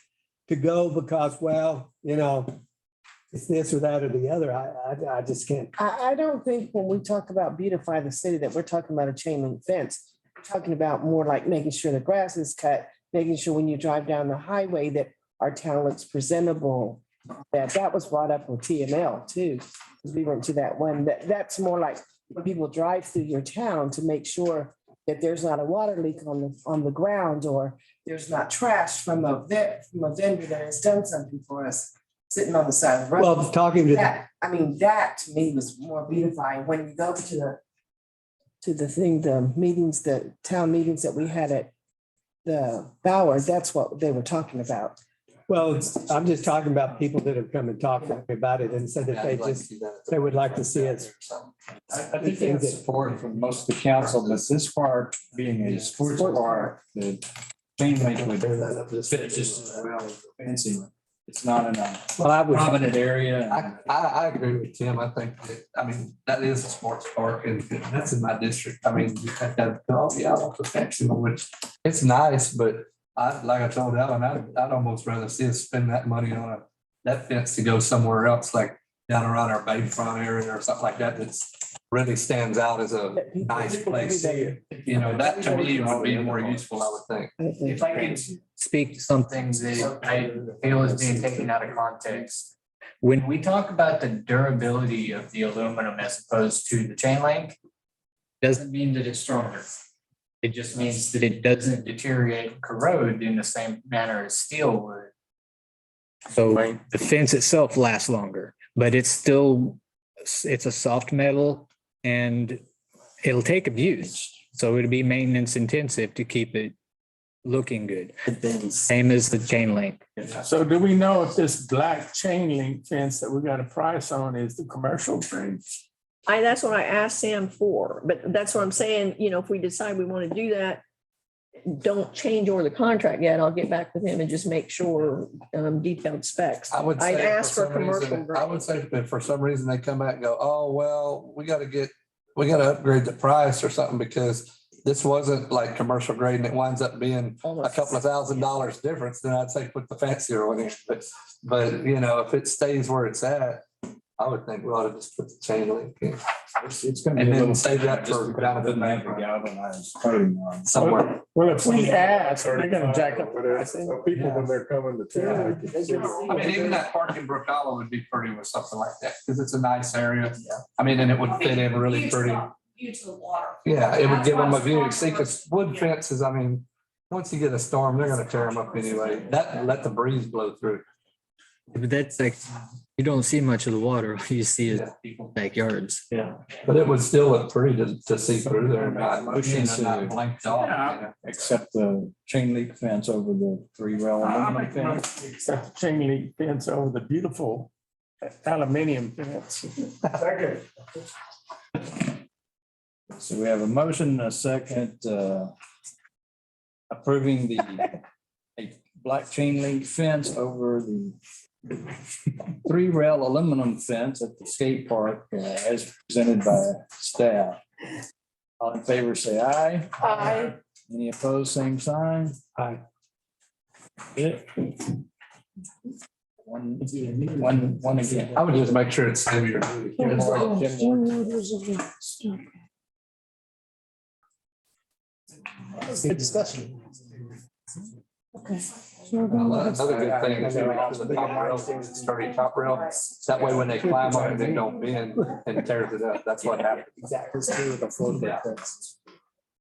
to go because, well, it's this or that or the other. I just can't. I don't think when we talk about beautify the city that we're talking about a chain link fence. We're talking about more like making sure the grass is cut, making sure when you drive down the highway that our town looks presentable. That was brought up with TML too, because we went to that one. That's more like when people drive through your town to make sure that there's not a water leak on the ground, or there's not trash from a vendor that has done something for us sitting on the side of the road. Well, talking to, That to me was more beautifying. When you go to the meetings, the town meetings that we had at the Bower, that's what they were talking about. well, I'm just talking about people that have come and talked to me about it and said that they would like to see it. I think they have support from most of the council, but this park being a sports park, the chain link would fit just as well as fencing. It's not in a prominent area. I agree with Tim. I think that is a sports park and that's in my district. You have to go, I want the fencing, which it's nice, but like I told Ellen, I'd almost rather see us spend that money on that fence to go somewhere else, like down around our Bayfront area or something like that. That's really stands out as a nice place. That to me would be more useful, I would think. If I could speak to some things that I feel is being taken out of context. When we talk about the durability of the aluminum as opposed to the chain link, doesn't mean that it's stronger. It just means that it doesn't deteriorate and corrode in the same manner as steel would. So the fence itself lasts longer, but it's a soft metal and it'll take abuse. So it'll be maintenance intensive to keep it looking good. Same as the chain link. So do we know if this black chain link fence that we got a price on is the commercial grade? That's what I asked Sam for, but that's what I'm saying, if we decide we want to do that, don't change over the contract yet. I'll get back with him and just make sure detailed specs. I would say I'd ask for some reason- commercial grade. I would say if for some reason they come back and go, oh, well, we gotta upgrade the price or something because this wasn't like commercial grade and it winds up being a couple of $1,000 difference, then I'd say put the fancier one in. But if it stays where it's at, I would think we ought to just put the chain link in. It's going to And be a then little. save that just for because down it at the doesn't have bank. the galvanized coating on. Somewhere. Well, if we ask, they're gonna jack up the pricing. People when they're coming to town. Even that park in Brook Hollow would be pretty with something like that, because it's a nice area. And it would fit in really pretty. View to the water. Yeah, it would give them a view. See, because wood fences, once you get a storm, they're gonna tear them up anyway. Let the breeze blow through. But that's like, you don't see much of the water. You see it Yeah. in people's backyards. Yeah. But it would still look pretty to see through there and not, Motions to- not blanked off. Except the chain link fence over the 3-rail aluminum fence. Except the chain link fence over the beautiful aluminum fence. So we have a motion, and a second, approving a black chain link fence over the 3-rail aluminum fence at the skate park as presented by staff. All in favor, say aye. Aye. Any opposed, same sign? Aye. It. One again. I would just make sure it's heavier. Good discussion. Another good thing is the top rail, sturdy top rail. That way when they climb on it, they don't bend and tears it up. That's what happens. Exactly. It's true with the floor Yeah. fence.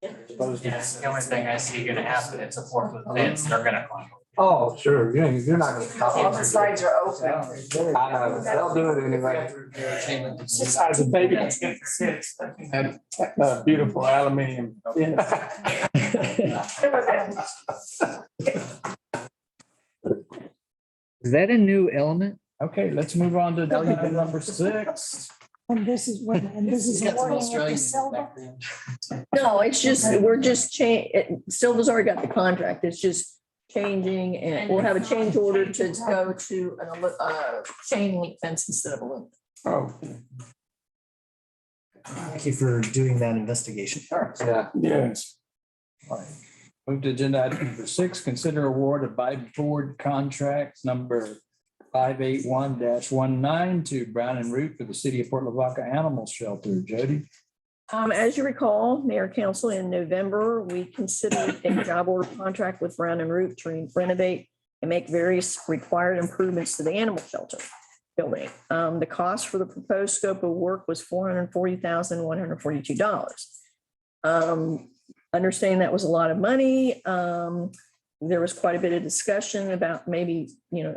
Yes, the only thing I see gonna happen, it's a 4-foot fence, they're gonna climb. Oh, sure. You're not gonna stop. All the sides are open. I know. They'll do it anyway. Size of baby. That beautiful aluminum. Is that a new element? Okay, let's move on to item number 6. And this is what, and this is. He's got some awarding it to Australian Silva. background. No, it's just, we're just Silva's already got the contract. It's just changing and we'll have a change order to go to a chain link fence instead of a loop. Oh, Thank you for doing that investigation. Yeah. yes. Move to agenda item number 6, consider award of by board contracts number 581-19 to Brown and Root for the city of Port Lavaca Animal Shelter. Jody? As you recall, Mayor Council, in November, we considered a job order contract with Brown and Root to renovate and make various required improvements to the animal shelter building. The cost for the proposed scope of work was $440,142. Understanding that was a lot of money. There was quite a bit of discussion about maybe,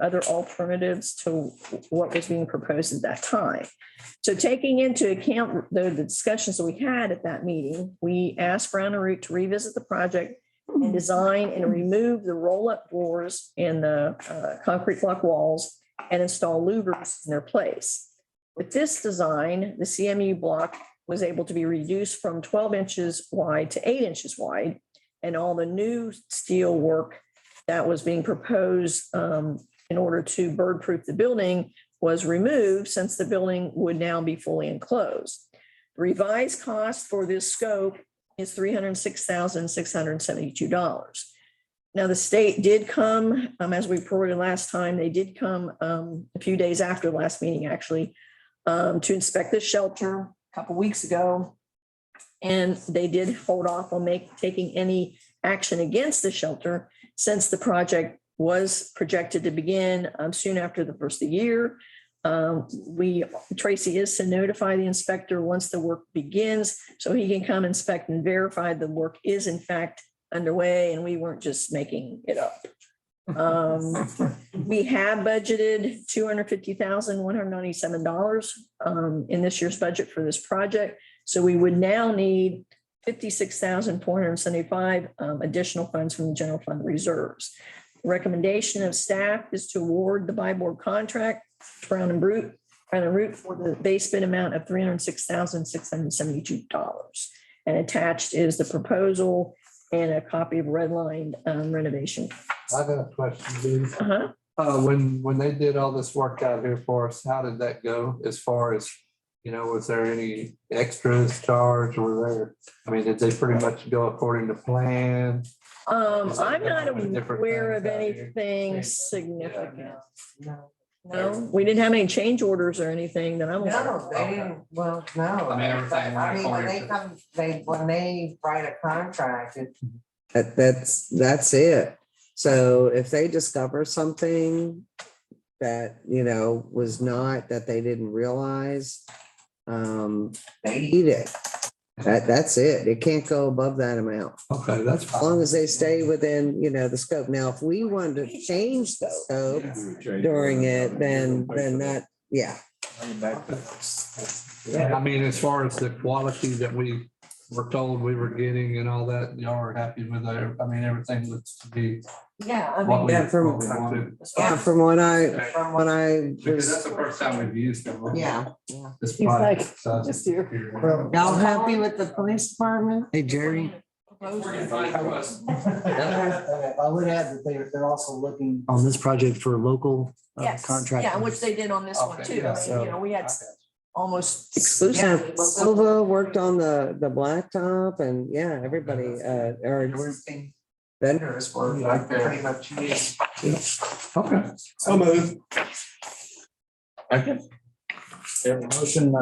other alternatives to what was being proposed at that time. So taking into account the discussions that we had at that meeting, we asked Brown and Root to revisit the project and design and remove the roll-up doors and the concrete block walls and install louvers in their place. With this design, the CMU block was able to be reduced from 12 inches wide to 8 inches wide. And all the new steel work that was being proposed in order to bird-proof the building was removed, since the building would now be fully enclosed. The revised cost for this scope is $306,672. Now, the state did come, as we reported last time, they did come a few days after the last meeting, actually, to inspect the shelter a couple weeks ago. And they did hold off on taking any action against the shelter, since the project was projected to begin soon after the first of the year. Tracy is to notify the inspector once the work begins, so he can come inspect and verify the work is in fact underway and we weren't just making it up. We have budgeted $250,197 in this year's budget for this project. So we would now need $56,475 additional funds from the general fund reserves. Recommendation of staff is to award the by board contract to Brown and Root for the base bid amount of $306,672. And attached is the proposal and a copy of redlined renovation. I got a question, dude. Uh-huh. When they did all this work out here for us, how did that go as far as, was there any extras charged? Did they pretty much go according to plan? I'm not aware of anything significant. No, we didn't have any change orders or anything that I'm aware No, of. they didn't, well, no. I mean, everything I mean, when according they to- come, when they write a contract, that's it. So if they discover something that, was not, that they didn't realize, they eat it. That's it. It can't go above that amount. Okay, that's As long as they stay within, the scope. Now, if we wanted to change the scope during it, then that, yeah. Yeah, as far as the quality that we were told we were getting and all that, y'all are happy with that. Everything looks to be Yeah, I what mean, we Yeah, from- wanted. Yeah, from what I Because that's was, the first time we've used them. yeah. This He's like, project, so- just here. Y'all happy with the police department? Hey, Jerry. I would add that they're also looking on this project for local Yes, contract. yeah, which they did on this one Okay, too. yeah, I so- mean, we had almost Yeah, exclusive. Silva worked on the blacktop and yeah, everybody, or vendors were Like that. pretty much used. Okay. So move. Second. We have a motion,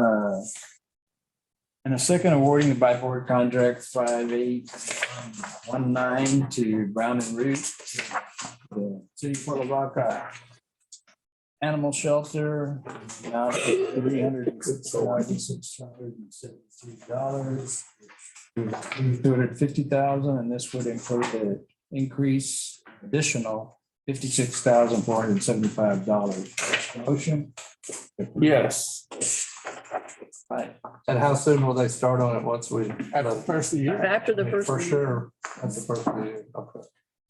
and a second awarding the by board contract 5819 to Brown and Root. The City of Port Lavaca Animal Shelter, amount of $306,673. $250,000, and this would include the increase additional $56,475. Motion? Yes, Right. And how soon will they start on it once we? at the first of the year. After the first. For sure, that's the first of the year, okay.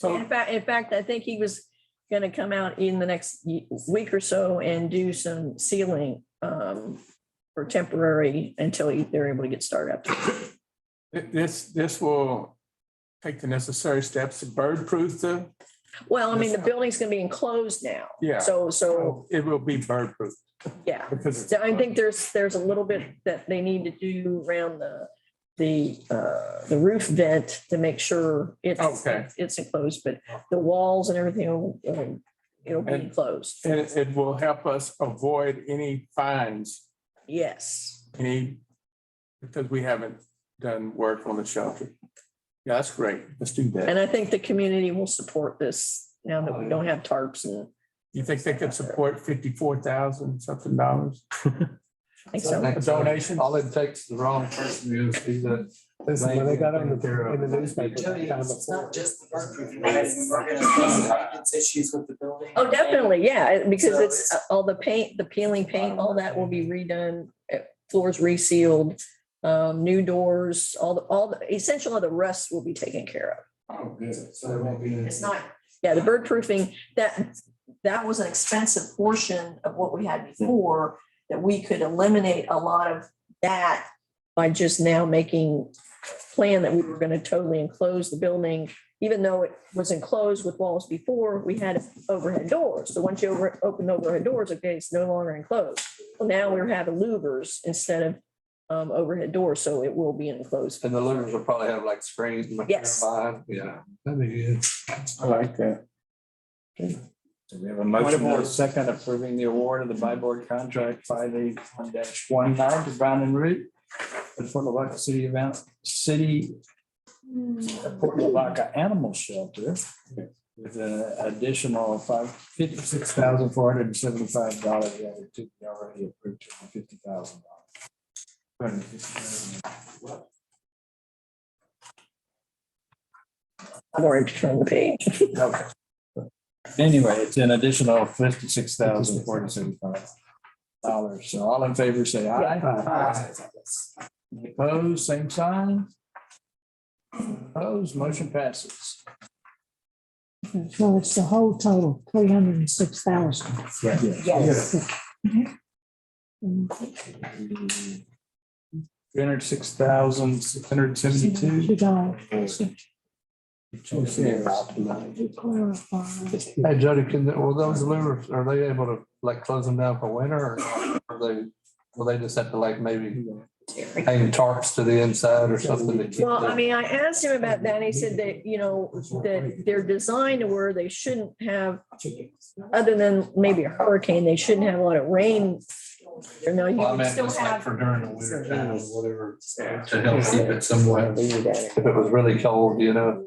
So, In fact, I think he was gonna come out in the next week or so and do some sealing for temporary until they're able to get started up. this will take the necessary steps to bird proof the, Well, I mean, the building's gonna be enclosed now. yeah. So, It will be bird proof yeah. because So I think there's a little bit that they need to do around the roof vent to make sure Okay. it's enclosed, but the walls and everything it'll be And- enclosed. and it will help us avoid any fines, Yes. because we haven't done work on the shelter. Yeah, that's great. Let's do that. And I think the community will support this now that we don't have tarps and You think they could support 54,000 something dollars? I think so. A donation? All it takes is the wrong person to see that. Listen, when they got in the newspaper. Jody, kind of it's before. not just the bird proofing, right? We're gonna face maintenance issues with the building. Oh, definitely, yeah, because it's all the paint, the peeling paint, all that will be redone, floors resealed, new doors, all the essential of the rest will be taken care of. Oh, good. So there won't be. It's not, yeah, the bird proofing, that was an expensive portion of what we had before, that we could eliminate a lot of that by just now making a plan that we were gonna totally enclose the building. Even though it was enclosed with walls before, we had overhead doors. So once you open overhead doors, okay, it's no longer enclosed. Well, now we're having louvers instead of overhead doors, so it will be enclosed. And the louvers will probably have like screens. and Yes. behind. Yeah, that'd be good. I like that. So we have a motion and a second approving the award of the by board contract 5819 to Brown and Root for the Port Lavaca City of Port Lavaca Animal Shelter with an additional $56,475 added to the already approved $50,000. I'm already turning the page. Okay. Anyway, it's an additional $56,475. So all in favor, say aye. Any opposed, same sign. Opposed, motion passes. So it's the whole total, 306,000. Yes. 306,672. To clarify. Hey, Jody, will those louvers, are they able to like close them down for winter or will they just have to like maybe hang tarps to the inside or something to keep? Well, I the- mean, I asked him about that and he said that, that they're designed to where they shouldn't have, other than maybe a hurricane, they shouldn't have a lot of rain. You know, you Well, I would meant still just like have. for during the winter time, whatever, to help keep it somewhat. If it was really cold, I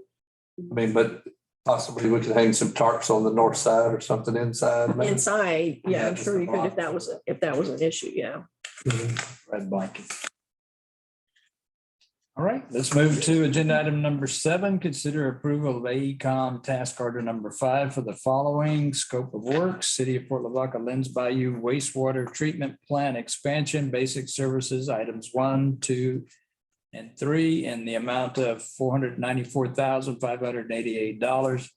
mean, but possibly we could hang some tarps on the north side or something inside. maybe. Inside, yeah, Yeah, I'm sure you could if that was an issue, yeah. Red blanket. All right, let's move to agenda item number 7. Consider approval of AECom task order number 5 for the following scope of work: City of Port Lavaca Lens Bayou wastewater treatment plant expansion, basic services, items 1, 2, and 3, in the amount of $494,588.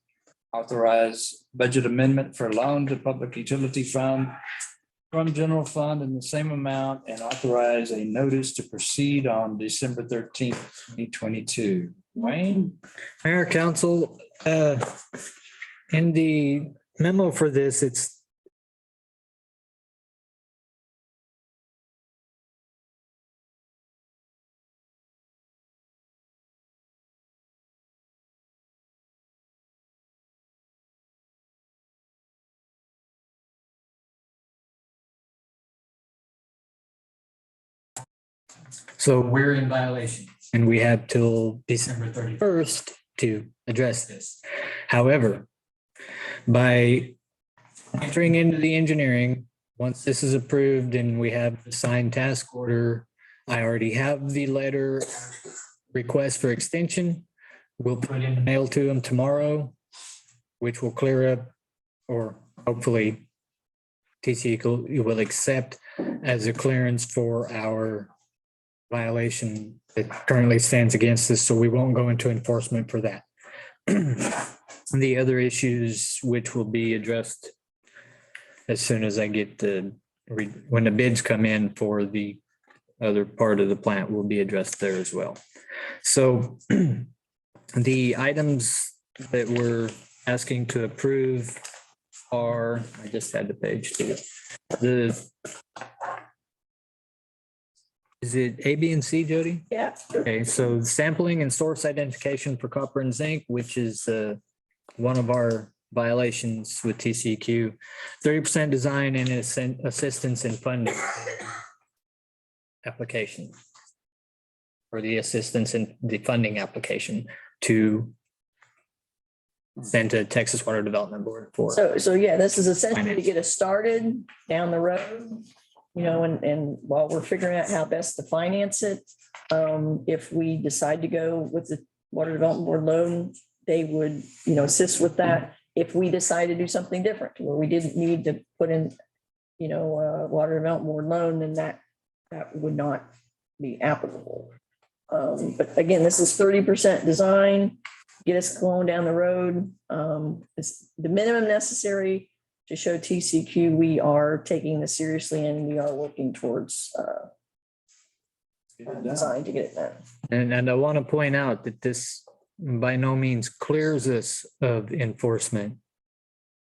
Authorize budget amendment for loan to public utility fund from general fund in the same amount, and authorize a notice to proceed on December 13th, 2022. Wayne? Mayor, council, in the memo for this, it's So we're in violation and we have till December 31st to address this. However, by entering into the engineering, once this is approved and we have the signed task order, I already have the letter request for extension. We'll put in the mail to them tomorrow, which will clear up, or hopefully TCE will accept as a clearance for our violation that currently stands against us, so we won't go into enforcement for that. The other issues which will be addressed as soon as I get when the bids come in for the other part of the plant will be addressed there as well. So the items that we're asking to approve are, I just had the page too. Is it A, B, and C, Jody? Yeah. Okay, so sampling and source identification for copper and zinc, which is one of our violations with TCEQ. 30% design and assistance in funding application. Or the assistance in the funding application to send to Texas Water Development Board for. So yeah, this is essentially to get us started down the road, you know, and while we're figuring out how best to finance it. If we decide to go with the Water Development Board loan, they would, you know, assist with that. If we decide to do something different where we didn't need to put in, you know, Water Development Board loan, then that would not be applicable. But again, this is 30% design, get us going down the road. It's the minimum necessary to show TCQ we are taking this seriously and we are working towards design to get it done. And I want to point out that this by no means clears us of enforcement.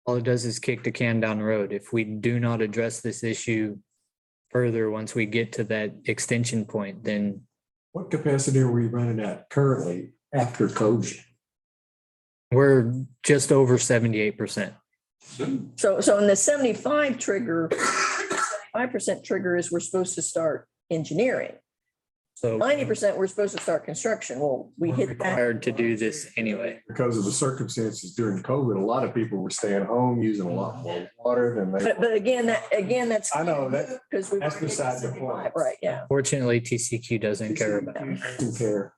All it does is kick the can down the road. If we do not address this issue further, once we get to that extension point, then What capacity are we running at currently after COVID? we're just over 78%. So in the 75 trigger, 5% trigger is we're supposed to start engineering. So 90% we're supposed to start construction. Well, we we're hit that. required to do this anyway. Because of the circumstances during COVID, a lot of people were staying home, using a lot more water than they. But again, that's. I know that, Because we. that's beside the point. Right, yeah. Fortunately, TCQ doesn't care about it. Doesn't care.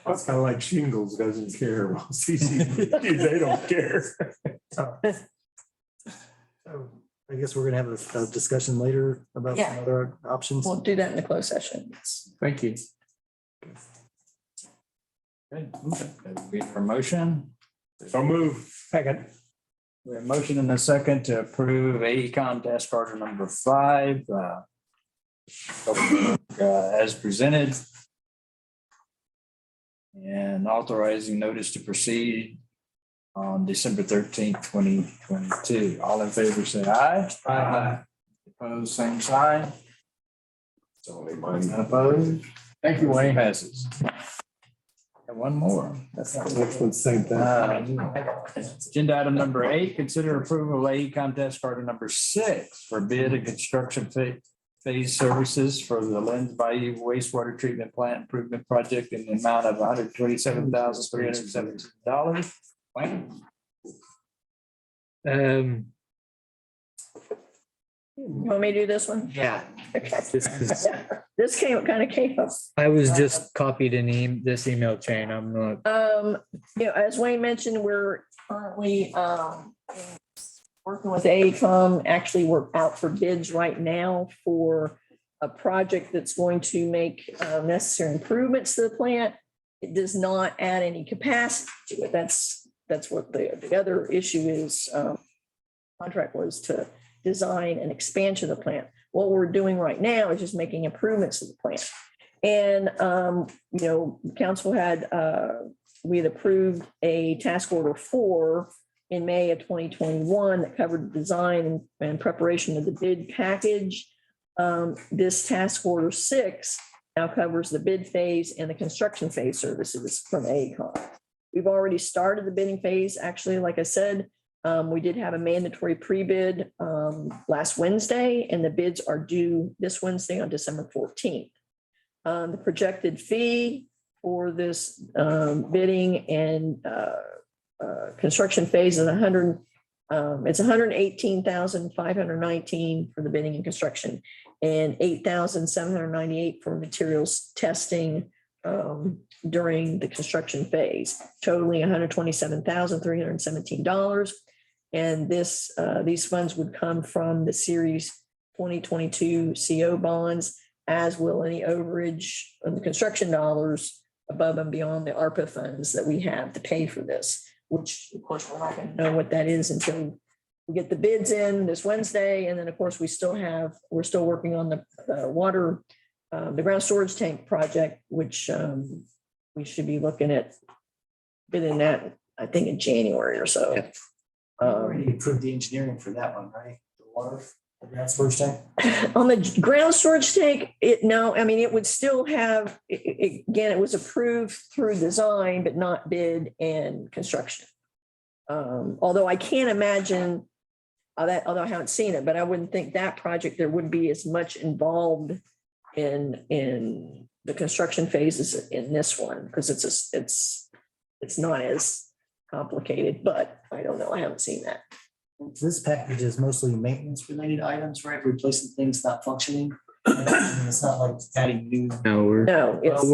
That's kind of like shingles doesn't care. Well, CCD, they don't care. So I guess we're gonna have a discussion later about some Yeah. other options. We'll do that in the closed session. Thank you. Good. We have a motion. So move. Second. We have a motion and a second to approve AECom task order number 5 as presented. And authorizing notice to proceed on December 13th, 2022. All in favor, say aye. Aye. Opposed, same sign. It's only mine. Opposed? Thank you, Wayne. Passes. And one more. Next one's same thing. Agenda item number 8, consider approval of AECom task order number 6 for bid and construction phase services for the Lens Bayou wastewater treatment plant improvement project in the amount of $127,317. Wayne? You want me to do this one? Yeah. Okay. This Kind of came up. I was just copied in this email chain. I'm not. You know, as Wayne mentioned, we're currently working with AECom. Actually, we're out for bids right now for a project that's going to make necessary improvements to the plant. It does not add any capacity to it. That's what the other issue is. Contract was to design an expansion of the plant. What we're doing right now is just making improvements to the plant. And, you know, council we had approved a task order 4 in May of 2021 that covered design and preparation of the bid package. This task order 6 now covers the bid phase and the construction phase services from AECom. We've already started the bidding phase. Actually, like I said, we did have a mandatory pre-bid last Wednesday, and the bids are due this Wednesday on December 14th. The projected fee for this bidding and construction phase is it's $118,519 for the bidding and construction and $8,798 for materials testing during the construction phase, totaling $127,317. And these funds would come from the Series 2022 CO bonds, as will any overage of the construction dollars above and beyond the ARPA funds that we have to pay for this, which of course we're not going to know what that is until we get the bids in this Wednesday. And then, of course, we're still working on the water, the ground storage tank project, which we should be looking at bidding that, I think, in January or so. Already approved the engineering for that one, right? The water, the ground storage tank? On the ground storage tank, it would still have, again, it was approved through design, but not bid and construction. Although I can't imagine although I haven't seen it, but I wouldn't think that project, there would be as much involved in the construction phases in this one, because it's not as complicated, but I don't know. I haven't seen that. This package is mostly maintenance related items, right? Replacing things not functioning. It's not like adding new. No, it's,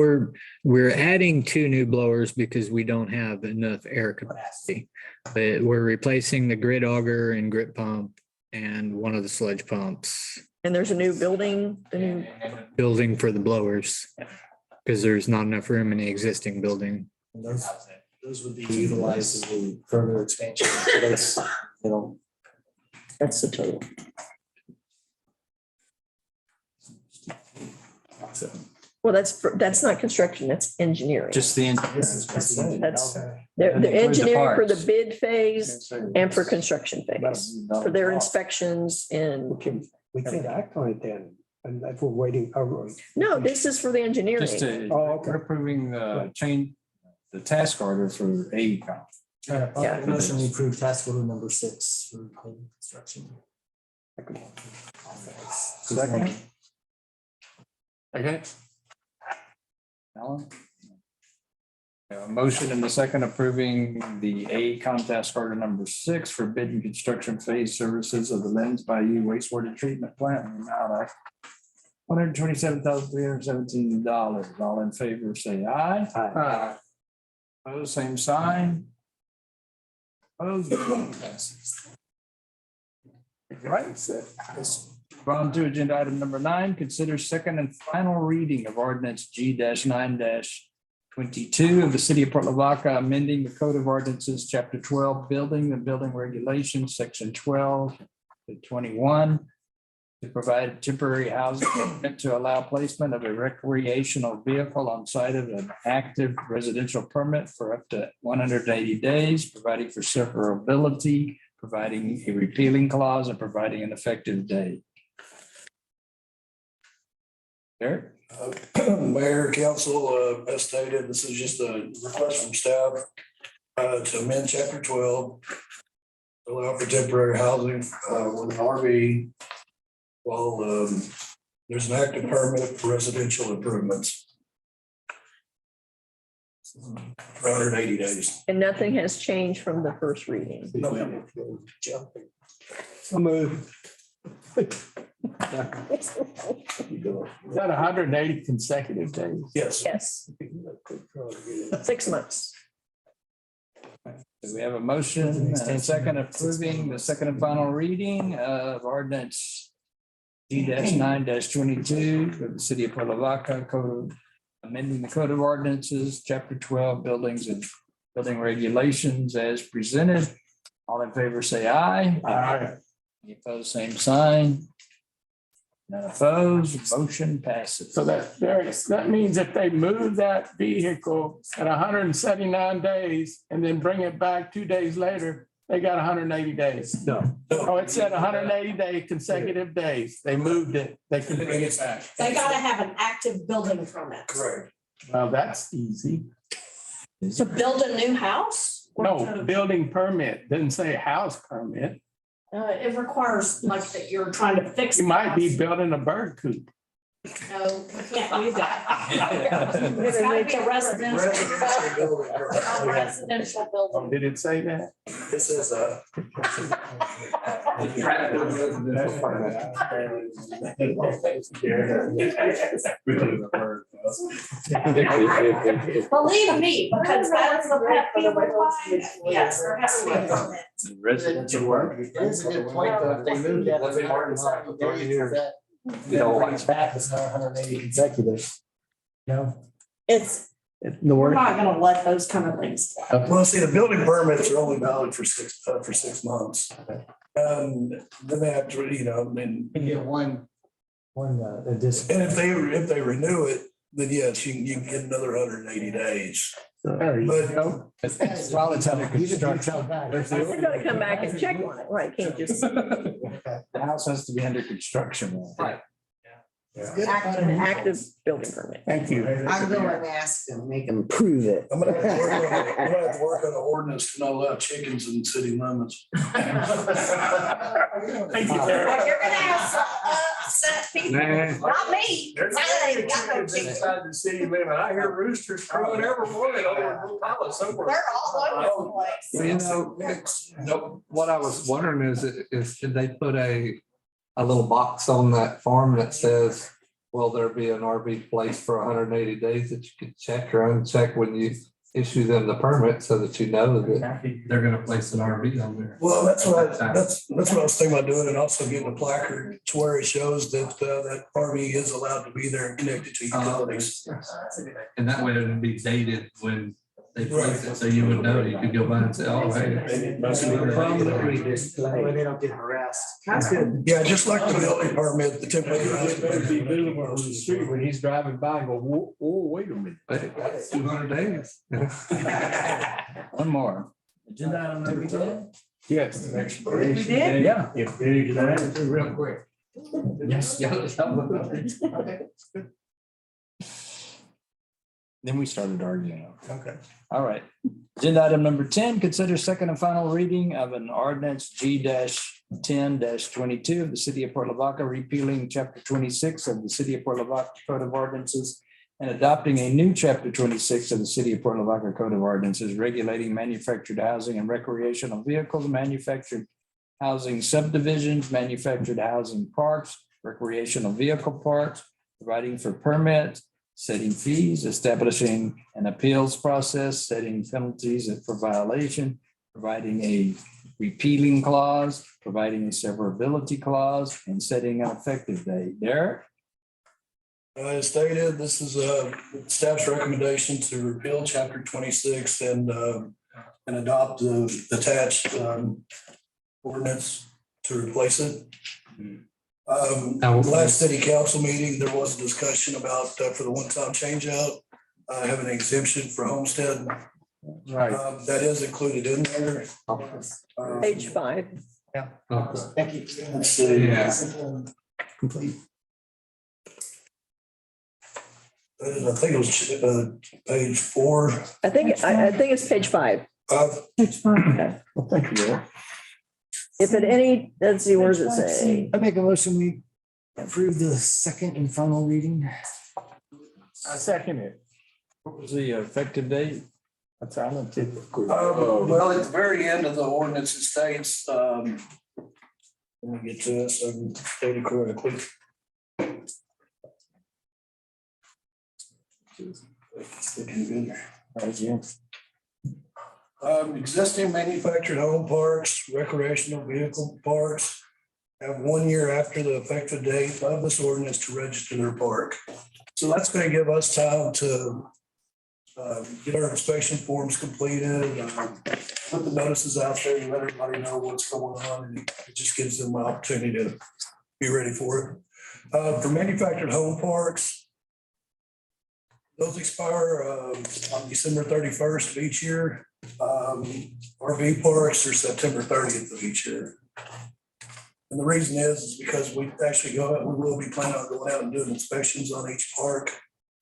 we're adding 2 new blowers because we don't have enough air capacity. But we're replacing the grid auger and grit pump and one of the sludge pumps. and there's a new building, the new, Building for the blowers, because there's not enough room in the existing building. And those would be utilized in further expansion. So that's, that's the total. Well, that's not construction, that's engineering. Just the. That's the engineering for the bid phase and for construction phase, for their inspections and, We can act on it then, and if we're waiting. no, this is for the engineering. Just to, we're approving the change, the task order for AECom. Yeah. motion to approve task order number 6 for construction. Second. Okay. Alan? A motion and a second approving the AECom task order number 6 for bid and construction phase services of the Lens Bayou wastewater treatment plant. $127,317. All in favor, say aye. Aye. Opposed, same sign. Opposed, motion passes. Right. On to agenda item number 9, consider second and final reading of ordinance G-9-22 of the city of Port Lavaca, amending the code of ordinances, chapter 12, building and building regulations, section 12 to 21, to provide temporary housing permit to allow placement of a recreational vehicle on site of an active residential permit for up to 180 days, providing for severability, providing a repealing clause, and providing an effective date. Eric? Mayor, council, as stated, this is just a request from staff to amend chapter 12, to allow for temporary housing with an RV while there's an active permit for residential improvements. For 180 days. And nothing has changed from the first reading. So move. Is that 180 consecutive days? Yes. Yes, 6 months. So we have a motion and a second approving the second and final reading of ordinance G-9-22 of the city of Port Lavaca code, amending the code of ordinances, chapter 12, buildings and building regulations as presented. All in favor, say aye. Aye. Any opposed, same sign. None opposed, motion passes. So that means if they move that vehicle at 179 days and then bring it back 2 days later, they got 180 days. No. Oh, it said 180 consecutive days. They moved it. They can bring it back. They gotta have an active building permit. Correct. Well, that's easy. To build a new house? Or No, to- building permit, didn't say house permit. It requires like that you're trying to fix. You the might be house. building a bird coop. No, you can't do that. It's gotta be a residential. A residential building. Did it say that? This is Believe me, because that's the pet peeve of mine. Yes, there has to be a permit. Residential work. It is a good point, though, if they moved that to 170 days, is that You know, like- brings back is not 180 consecutive. No. It's, we're not gonna let those kind of things. Well, see, the building permits are only valid for 6 months. Then they have to, then, You get one additional. and if they renew it, then yes, you can get another 180 days. There you But go. While it's under construction. They're gonna come back and check on it, right? Can't just. The house has to be under construction. Right. An active building permit. Thank you. I'm going to ask them, make them prove it. I'm gonna have to work on an ordinance to not allow chickens in city limits. Thank you, You're Derek. gonna have upset people, Nah. not me. There's I ain't got no chickens chickens. inside the city limit. I hear roosters crowing every morning over in Blue Palace somewhere. They're all over the place. Well, what I was wondering is should they put a little box on that form that says, will there be an RV place for 180 days that you can check or uncheck when you issue them the permit so that you know that they're gonna place an RV on there? Well, that's what I was thinking about doing, and also getting a placard to where it shows that that RV is allowed to be there and connected to utilities. And that way it'd be dated when they place it, so you would know, you could go by and say, oh, hey. They don't get harassed. That's good. Yeah, just like the building permit, the temporary. Better be visible on the street when he's driving by and go, whoa, wait a minute. Hey, that's 200 days. One more. Agenda item number 10. Yes. We did? Yeah. If they can answer real quick. Yes. Then we started arguing. Okay. All right. Agenda item number 10, consider second and final reading of an ordinance G-10-22 of the city of Port Lavaca, repealing chapter 26 of the city of Port Lavaca Code of Ordinances and adopting a new chapter 26 of the city of Port Lavaca Code of Ordinances, regulating manufactured housing and recreational vehicles, manufactured housing subdivisions, manufactured housing parks, recreational vehicle parks, providing for permits, setting fees, establishing an appeals process, setting penalties for violation, providing a repealing clause, providing a severability clause, and setting an effective date. Derek? As stated, this is staff's recommendation to repeal chapter 26 and adopt the attached ordinance to replace it. Last city council meeting, there was a discussion about for the one-time change out, having an exemption for homestead. Right. That is included in there. Page 5. Thank you. Let's see. Yeah. Complete. I think it was page 4. I think it's page 5. Page 5. Okay. Well, thank you, Derek. If at any, let's see, where does it say? I make a motion, we approve the second and final reading. I second it. What was the effective date? That's how I'm typical. Well, at the very end of the ordinance, it states, let me get to it so I can state it correctly. Existing manufactured home parks, recreational vehicle parks have 1 year after the effective date of this ordinance to register their park. So that's going to give us time to get our inspection forms completed, put the notices out there and let everybody know what's going on. And it just gives them an opportunity to be ready for it. For manufactured home parks, those expire on December 31st of each year. RV parks are September 30th of each year. And the reason is because we actually we will be planning on going out and doing inspections on each park.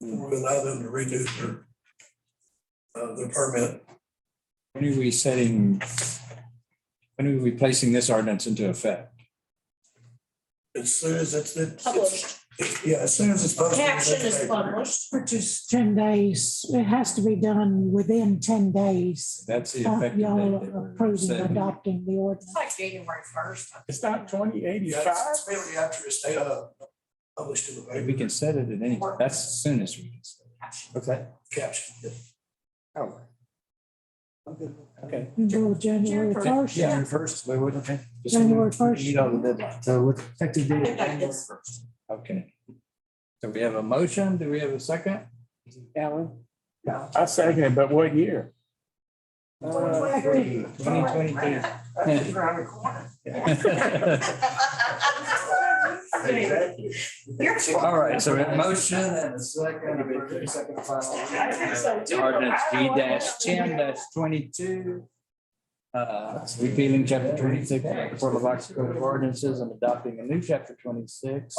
We'll allow them to renew their permit. When are we placing this ordinance into effect? As soon as it's Published. Yeah, as soon as it's posted. Caption is published. Which is 10 days. It has to be done within 10 days. That's the of effective Y'all date. that we're approving, setting. adopting the ordinance. It's like January 1st. It's not 2085. Yeah, it's immediately after it's published in the We paper. can set it at any, that's as soon as we can. set it. What's that? Caption. Oh. Okay. Until January 1st. January first, we wouldn't. Okay. Just January we 1st. need all the deadlines. So with effective date. I got this. Okay. So we have a motion. Do we have a second? Alan? I second it, but what year? 2023. All right, so we have a motion and a second. Ordinance G-10-22. Repealing chapter 26 of the Port Lavaca Code of Ordinances and adopting a new chapter 26.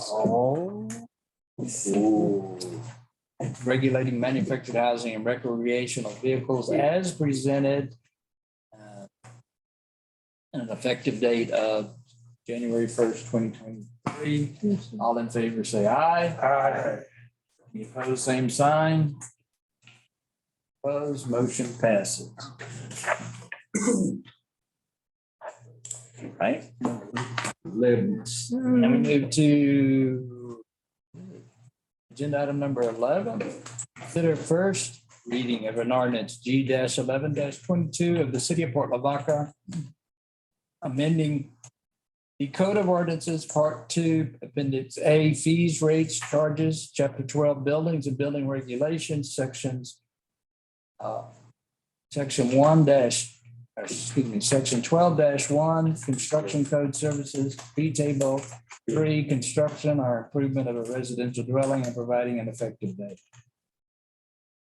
Regulating manufactured housing and recreational vehicles as presented. And an effective date of January 1st, 2023. All in favor, say aye. Aye. Any opposed, same sign. Opposed, motion passes. Right? Livens. Now we move to agenda item number 11. Consider first reading of an ordinance G-11-22 of the city of Port Lavaca, amending the Code of Ordinances, Part 2, Appendix A, fees, rates, charges, Chapter 12, buildings and building regulations, sections, Section 12-1, construction code services, B table 3, construction or improvement of a residential dwelling and providing an effective date.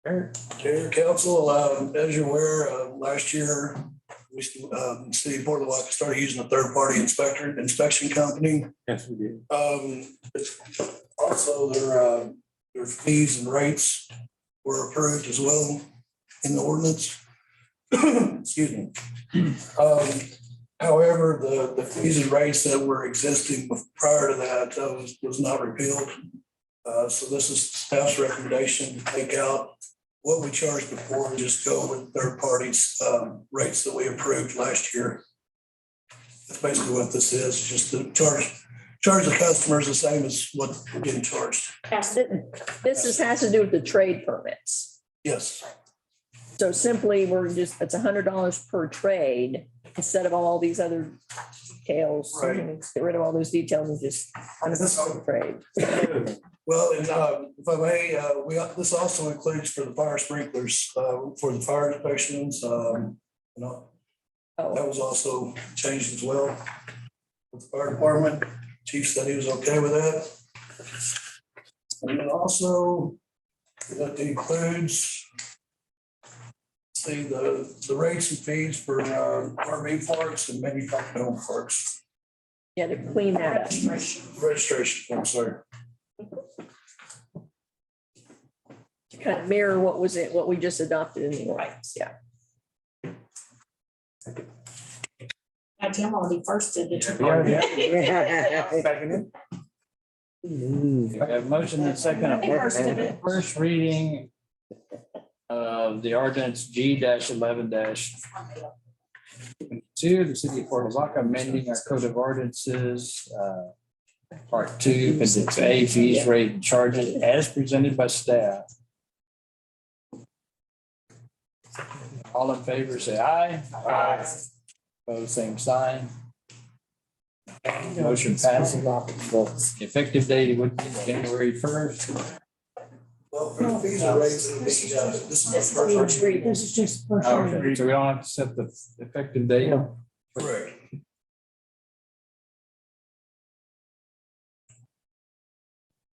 Mayor, council, as you're aware, last year, city of Port Lavaca started using a third-party inspection company. Yes, we did. Also, their fees and rates were approved as well in the ordinance. Excuse me. However, the fees and rates that were existing prior to that was not repealed. So this is staff's recommendation to take out what we charged before and just go with third parties rates that we approved last year. That's basically what this is, just to charge the customers the same as what we're getting charged. This has to do with the trade permits. Yes, So simply, it's $100 per trade instead of all these other details. Right. Get rid of all those details and just $100 per trade. well, and if I may, this also includes for the fire sprinklers, for the fire inspections, that was also changed as well. With the fire department, chief said he was okay with that. And then also, that includes the rates and fees for RV parks and manufactured home parks. Yeah, to clean that up. Registration, I'm sorry. To kind of mirror what we just adopted in the ordinance, yeah. Tim already first did it. We have motion and second. First reading of the ordinance G-11-2, the city of Port Lavaca amending our code of ordinances, Part 2, Appendix A, fees, rate, and charges as presented by staff. All in favor, say aye. Aye. Opposed, same sign. Motion passes. The effective date would be January 1st. Well, for the fees and rates, it'll be, this is the first reading. This is just the first reading. Okay, so we don't have to set the effective date. Correct.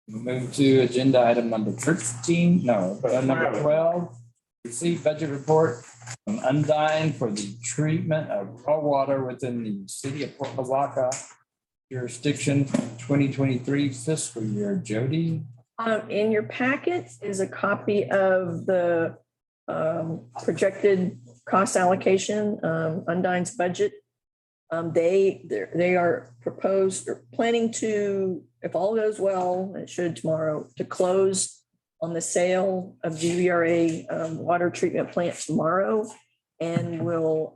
We'll move to agenda item number 13, number 12. Receive budget report from Undyne for the treatment of raw water within the city of Port Lavaca jurisdiction 2023 fiscal year. Jody? In your packet is a copy of the projected cost allocation, Undyne's budget They are proposed or planning to, if all goes well, it should tomorrow, to close on the sale of GBRA water treatment plant tomorrow. And will,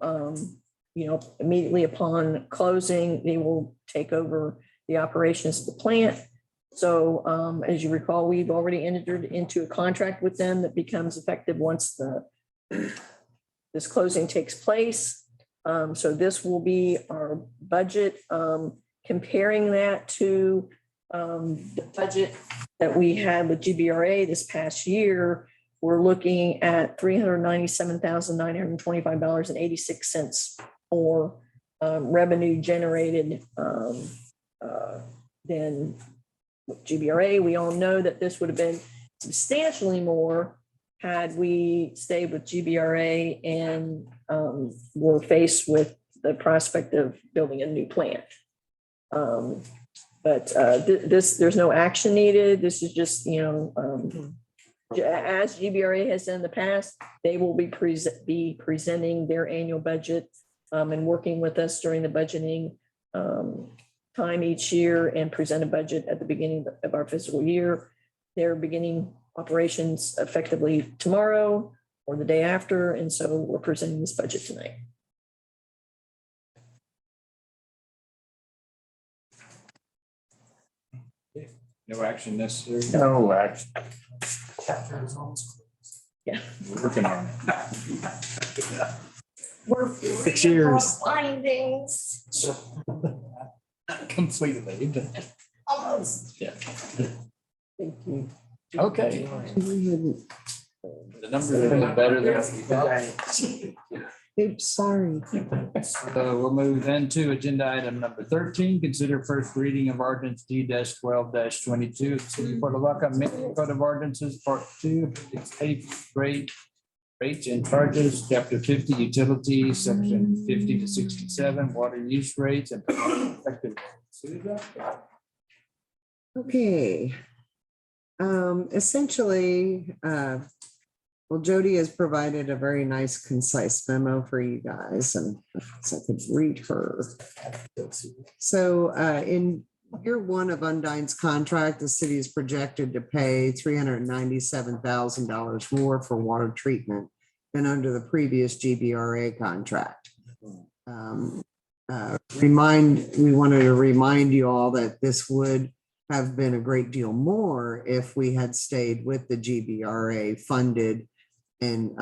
immediately upon closing, they will take over the operations of the plant. So as you recall, we've already entered into a contract with them that becomes effective once this closing takes place. So this will be our budget, comparing that to the budget that we had with GBRA this past year. We're looking at $397,925.86 for revenue generated than GBRA. We all know that this would have been substantially more had we stayed with GBRA and were faced with the prospect of building a new plant. There's no action needed. This is just, as GBRA has done in the past, they will be presenting their annual budget and working with us during the budgeting time each year and present a budget at the beginning of our fiscal year. They're beginning operations effectively tomorrow or the day after, and so we're presenting this budget tonight. No action necessary. No action. Yeah. We're working on it. We're Cheers. findings, Completely. almost. Yeah. Thank you. Okay. The numbers are better than we thought. Oops, sorry. So we'll move into agenda item number 13, consider first reading of ordinance D-12-22, City of Port Lavaca, amending Code of Ordinances, Part 2, its rates and charges, Chapter 50, utilities, Section 50 to 67, water use rates and effective. Okay. Essentially, well, Jody has provided a very nice, concise memo for you guys, and so I could read her. So in year one of Undine's contract, the city is projected to pay $397,000 more for water treatment than under the previous GBRA contract. We wanted to remind you all that this would have been a great deal more if we had stayed with the GBRA funded and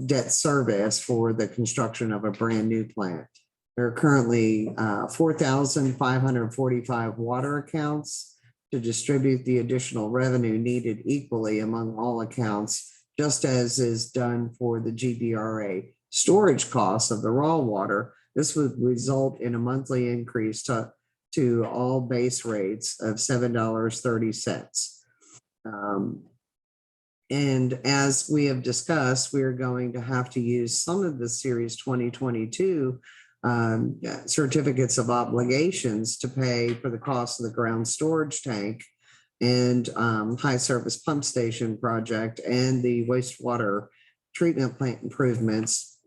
debt service for the construction of a brand new plant. There are currently 4,545 water accounts to distribute the additional revenue needed equally among all accounts, just as is done for the GBRA storage costs of the raw water. This would result in a monthly increase to all base rates of $7.30. And as we have discussed, we're going to have to use some of the Series 2022 certificates of obligations to pay for the cost of the ground storage tank and high service pump station project and the wastewater treatment plant improvements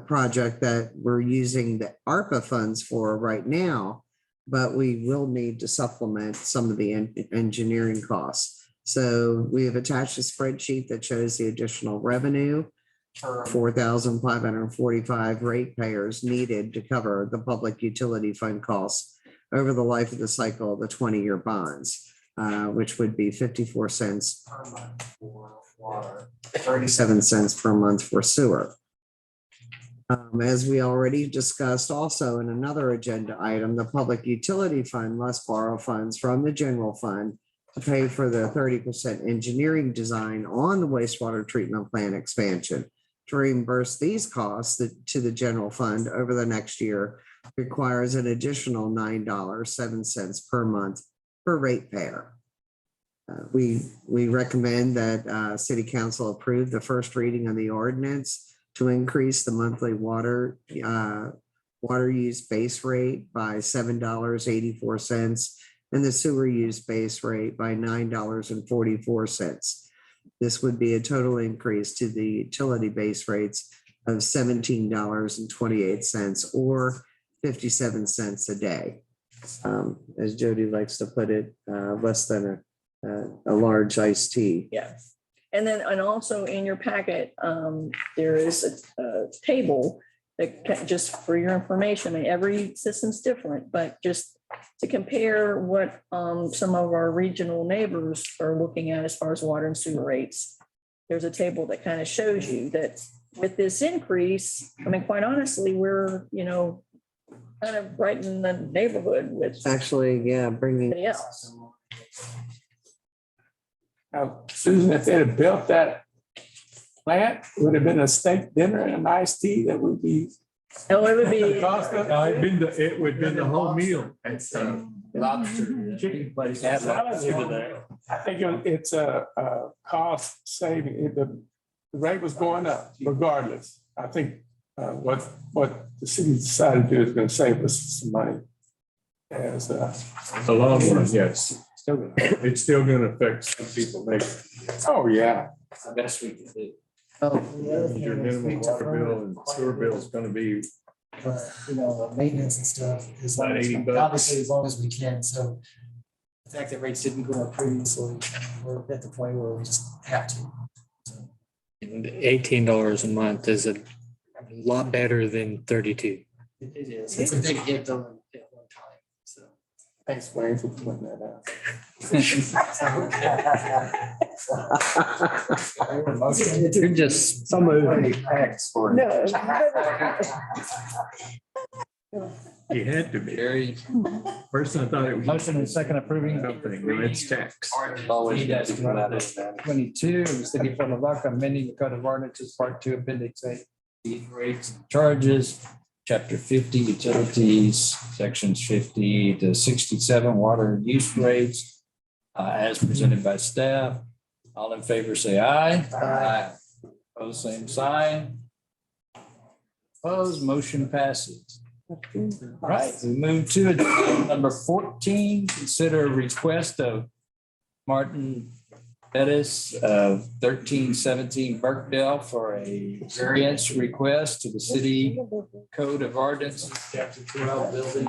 project that we're using the ARPA funds for right now, but we will need to supplement some of the engineering costs. So we have attached a spreadsheet that shows the additional revenue for 4,545 ratepayers needed to cover the public utility fund costs over the life of the cycle of the 20-year bonds, which would be 54 cents per month for water, 37 cents per month for sewer. As we already discussed also in another agenda item, the public utility fund must borrow funds from the general fund to pay for the 30% engineering design on the wastewater treatment plant expansion. To reimburse these costs to the general fund over the next year requires an additional $9.07 per month per ratepayer. We recommend that City Council approve the first reading of the ordinance to increase the monthly water use base rate by $7.84 and the sewer use base rate by $9.44. This would be a total increase to the utility base rates of $17.28 or 57 cents a day. As Jody likes to put it, less than a large iced tea. Yeah. And then, and also in your packet, there is a table that just for your information, I mean, every system's different, but just to compare what some of our regional neighbors are looking at as far as water and sewer rates. There's a table that kind of shows you that with this increase, I mean, quite honestly, we're, kind of right in the neighborhood with Actually, yeah, bringing. anybody else. Now, Susan, if they'd have built that plant, it would have been a steak dinner and a nice tea that would be. No, it would be. It would have been the whole meal. Lobster, chicken place. I think it's a cost saving. The rate was going up regardless. I think what the city decided to do is going to save us some money. As The long run, yes. It's still gonna affect some people maybe. oh yeah, The best we can do. Your minimum water bill and sewer bill is gonna be Maintenance and stuff is About $80. obviously as long as we can, so. The fact that rates didn't go up previously, we're at the point where we just have to. And $18 a month is a lot better than 32. It is, it's a big hit on at one time, so. thanks Wayne for pointing that out. You're just No. You had to be. Very First I thought it was. motion and second approving. Something, no, it's tax. Always got to come out of that. 22, the city of Port Lavaca amending the code of ordinances, part 2, appendix 8, rates and charges, chapter 50, utilities, sections 50 to 67, water use rates, as presented by staff. All in favor, say aye. Aye. Opposed, same sign. Opposed, motion passes. Right, we move to agenda number 14, consider a request of Martin Bettis of 1317 Burkdale for a variance request to the city code of ordinances, chapter 12, building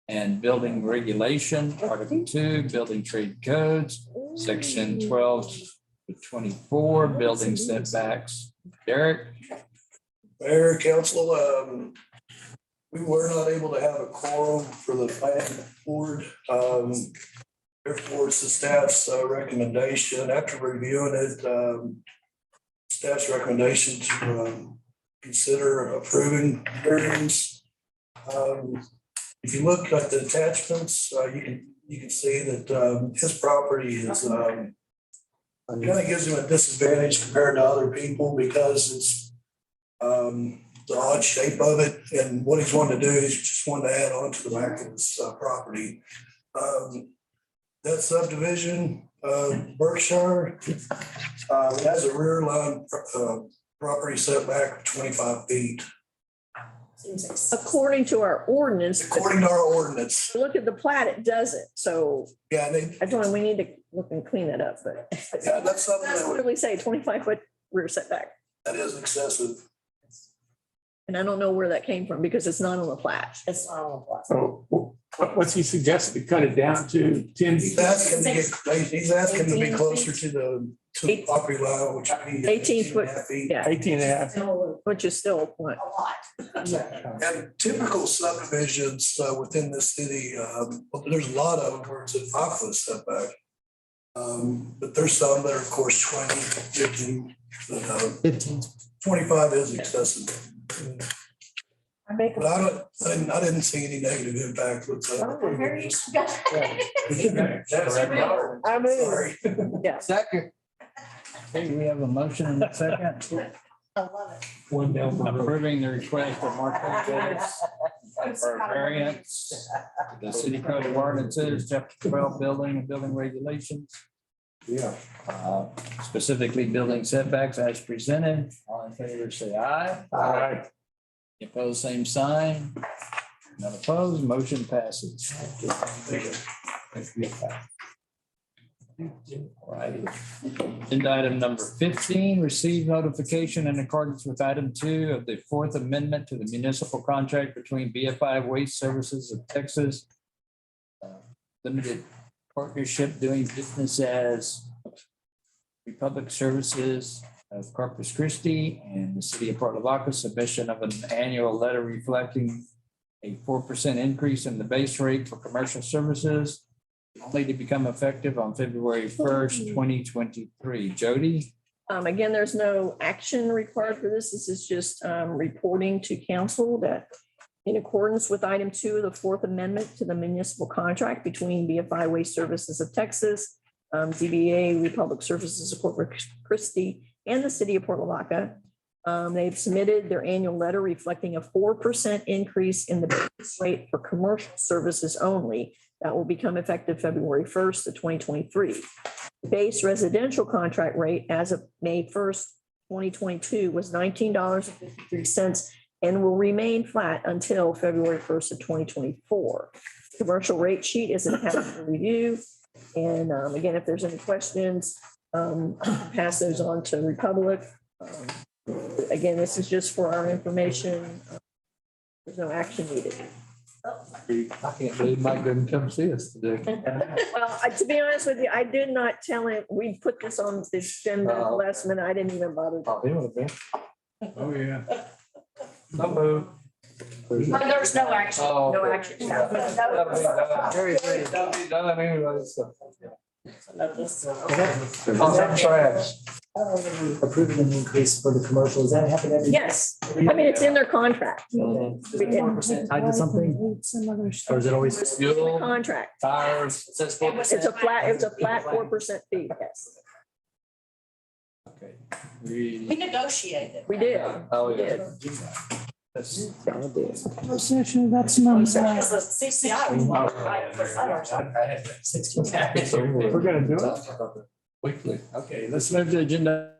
and building regulation, article 2, building trade codes, section 12 to 24, building setbacks. Derek? Mayor, council, we were not able to have a quorum for the planning board. Therefore, it's the staff's recommendation, after reviewing it, staff's recommendation to consider approving variance. If you look at the attachments, you can see that his property is kind of gives him a disadvantage compared to other people because it's the odd shape of it, and what he's wanting to do is just wanted to add on to the back of his property. That subdivision, Berkshire, has a rear line property setback of 25 feet. According to our ordinance. According to our ordinance. Look at the plat, it doesn't. So Yeah, I told him we need to look and clean that up, but. yeah, that's something That's that what we say, 25-foot rear setback. that is excessive. And I don't know where that came from because it's not on the plat. It's not on the plot. So what's he suggested to cut it down to 10 He's feet? asking to be closer to the property line, which would be 18 foot, 18.5 feet. yeah, 18 and a half. Still which is still what? a lot. And typical subdivisions within the city, there's a lot of them where it's a 5-foot setback. But there's some that are, of course, 20, 15, but 25 is excessive. But I didn't see any negative impact with that. I move. Sorry. Yeah. Second. Okay, we have a motion and a second. I love it. One down the road. Approving the request of Mark Bettis for a variance to the city code of ordinances, chapter 12, building and building regulations. Yeah. Specifically building setbacks as presented. All in favor, say aye. All right. Opposed, same sign. None opposed, motion passes. All righty. Agenda item number 15, receive notification in accordance with item 2 of the Fourth Amendment to the municipal contract between BFI Waste Services of Texas Limited Partnership doing business as Republic Services of Corpus Christi and the city of Port Lavaca, submission of an annual letter reflecting a 4% increase in the base rate for commercial services, only to become effective on February 1st, 2023. Jody? Again, there's no action required for this. This is just reporting to council that in accordance with item 2 of the Fourth Amendment to the municipal contract between BFI Waste Services of Texas, DBA Republic Services of Corpus Christi, and the city of Port Lavaca, they've submitted their annual letter reflecting a 4% increase in the base rate for commercial services only. That will become effective February 1st of 2023. Base residential contract rate as of May 1st, 2022 was $19.53 and will remain flat until February 1st of 2024. Commercial rate sheet is attached for review. And again, if there's any questions, pass those on to Republic. Again, this is just for our information. There's no action needed. I can't believe Mike didn't come see us today. Well, to be honest with you, I did not tell him, we put this on the agenda last minute. I didn't even bother. Oh, he would have been. Oh, yeah. So moved. There's no action. Oh, No okay. action. That'll be done. That'll be done anyway, so. On trash. Approving an increase for the commercial, does that happen every? Yes, I mean, it's in their contract. Tied to something? Some other Or stuff. is it always? It's in the contract. Tires. It says It's a flat 4% fee, yes. Okay. We negotiated. We did. Oh, We yeah. did. Closed session, that's not. Because the CCI was not right for sellers. We're gonna do it. Weekly. Okay, let's move to agenda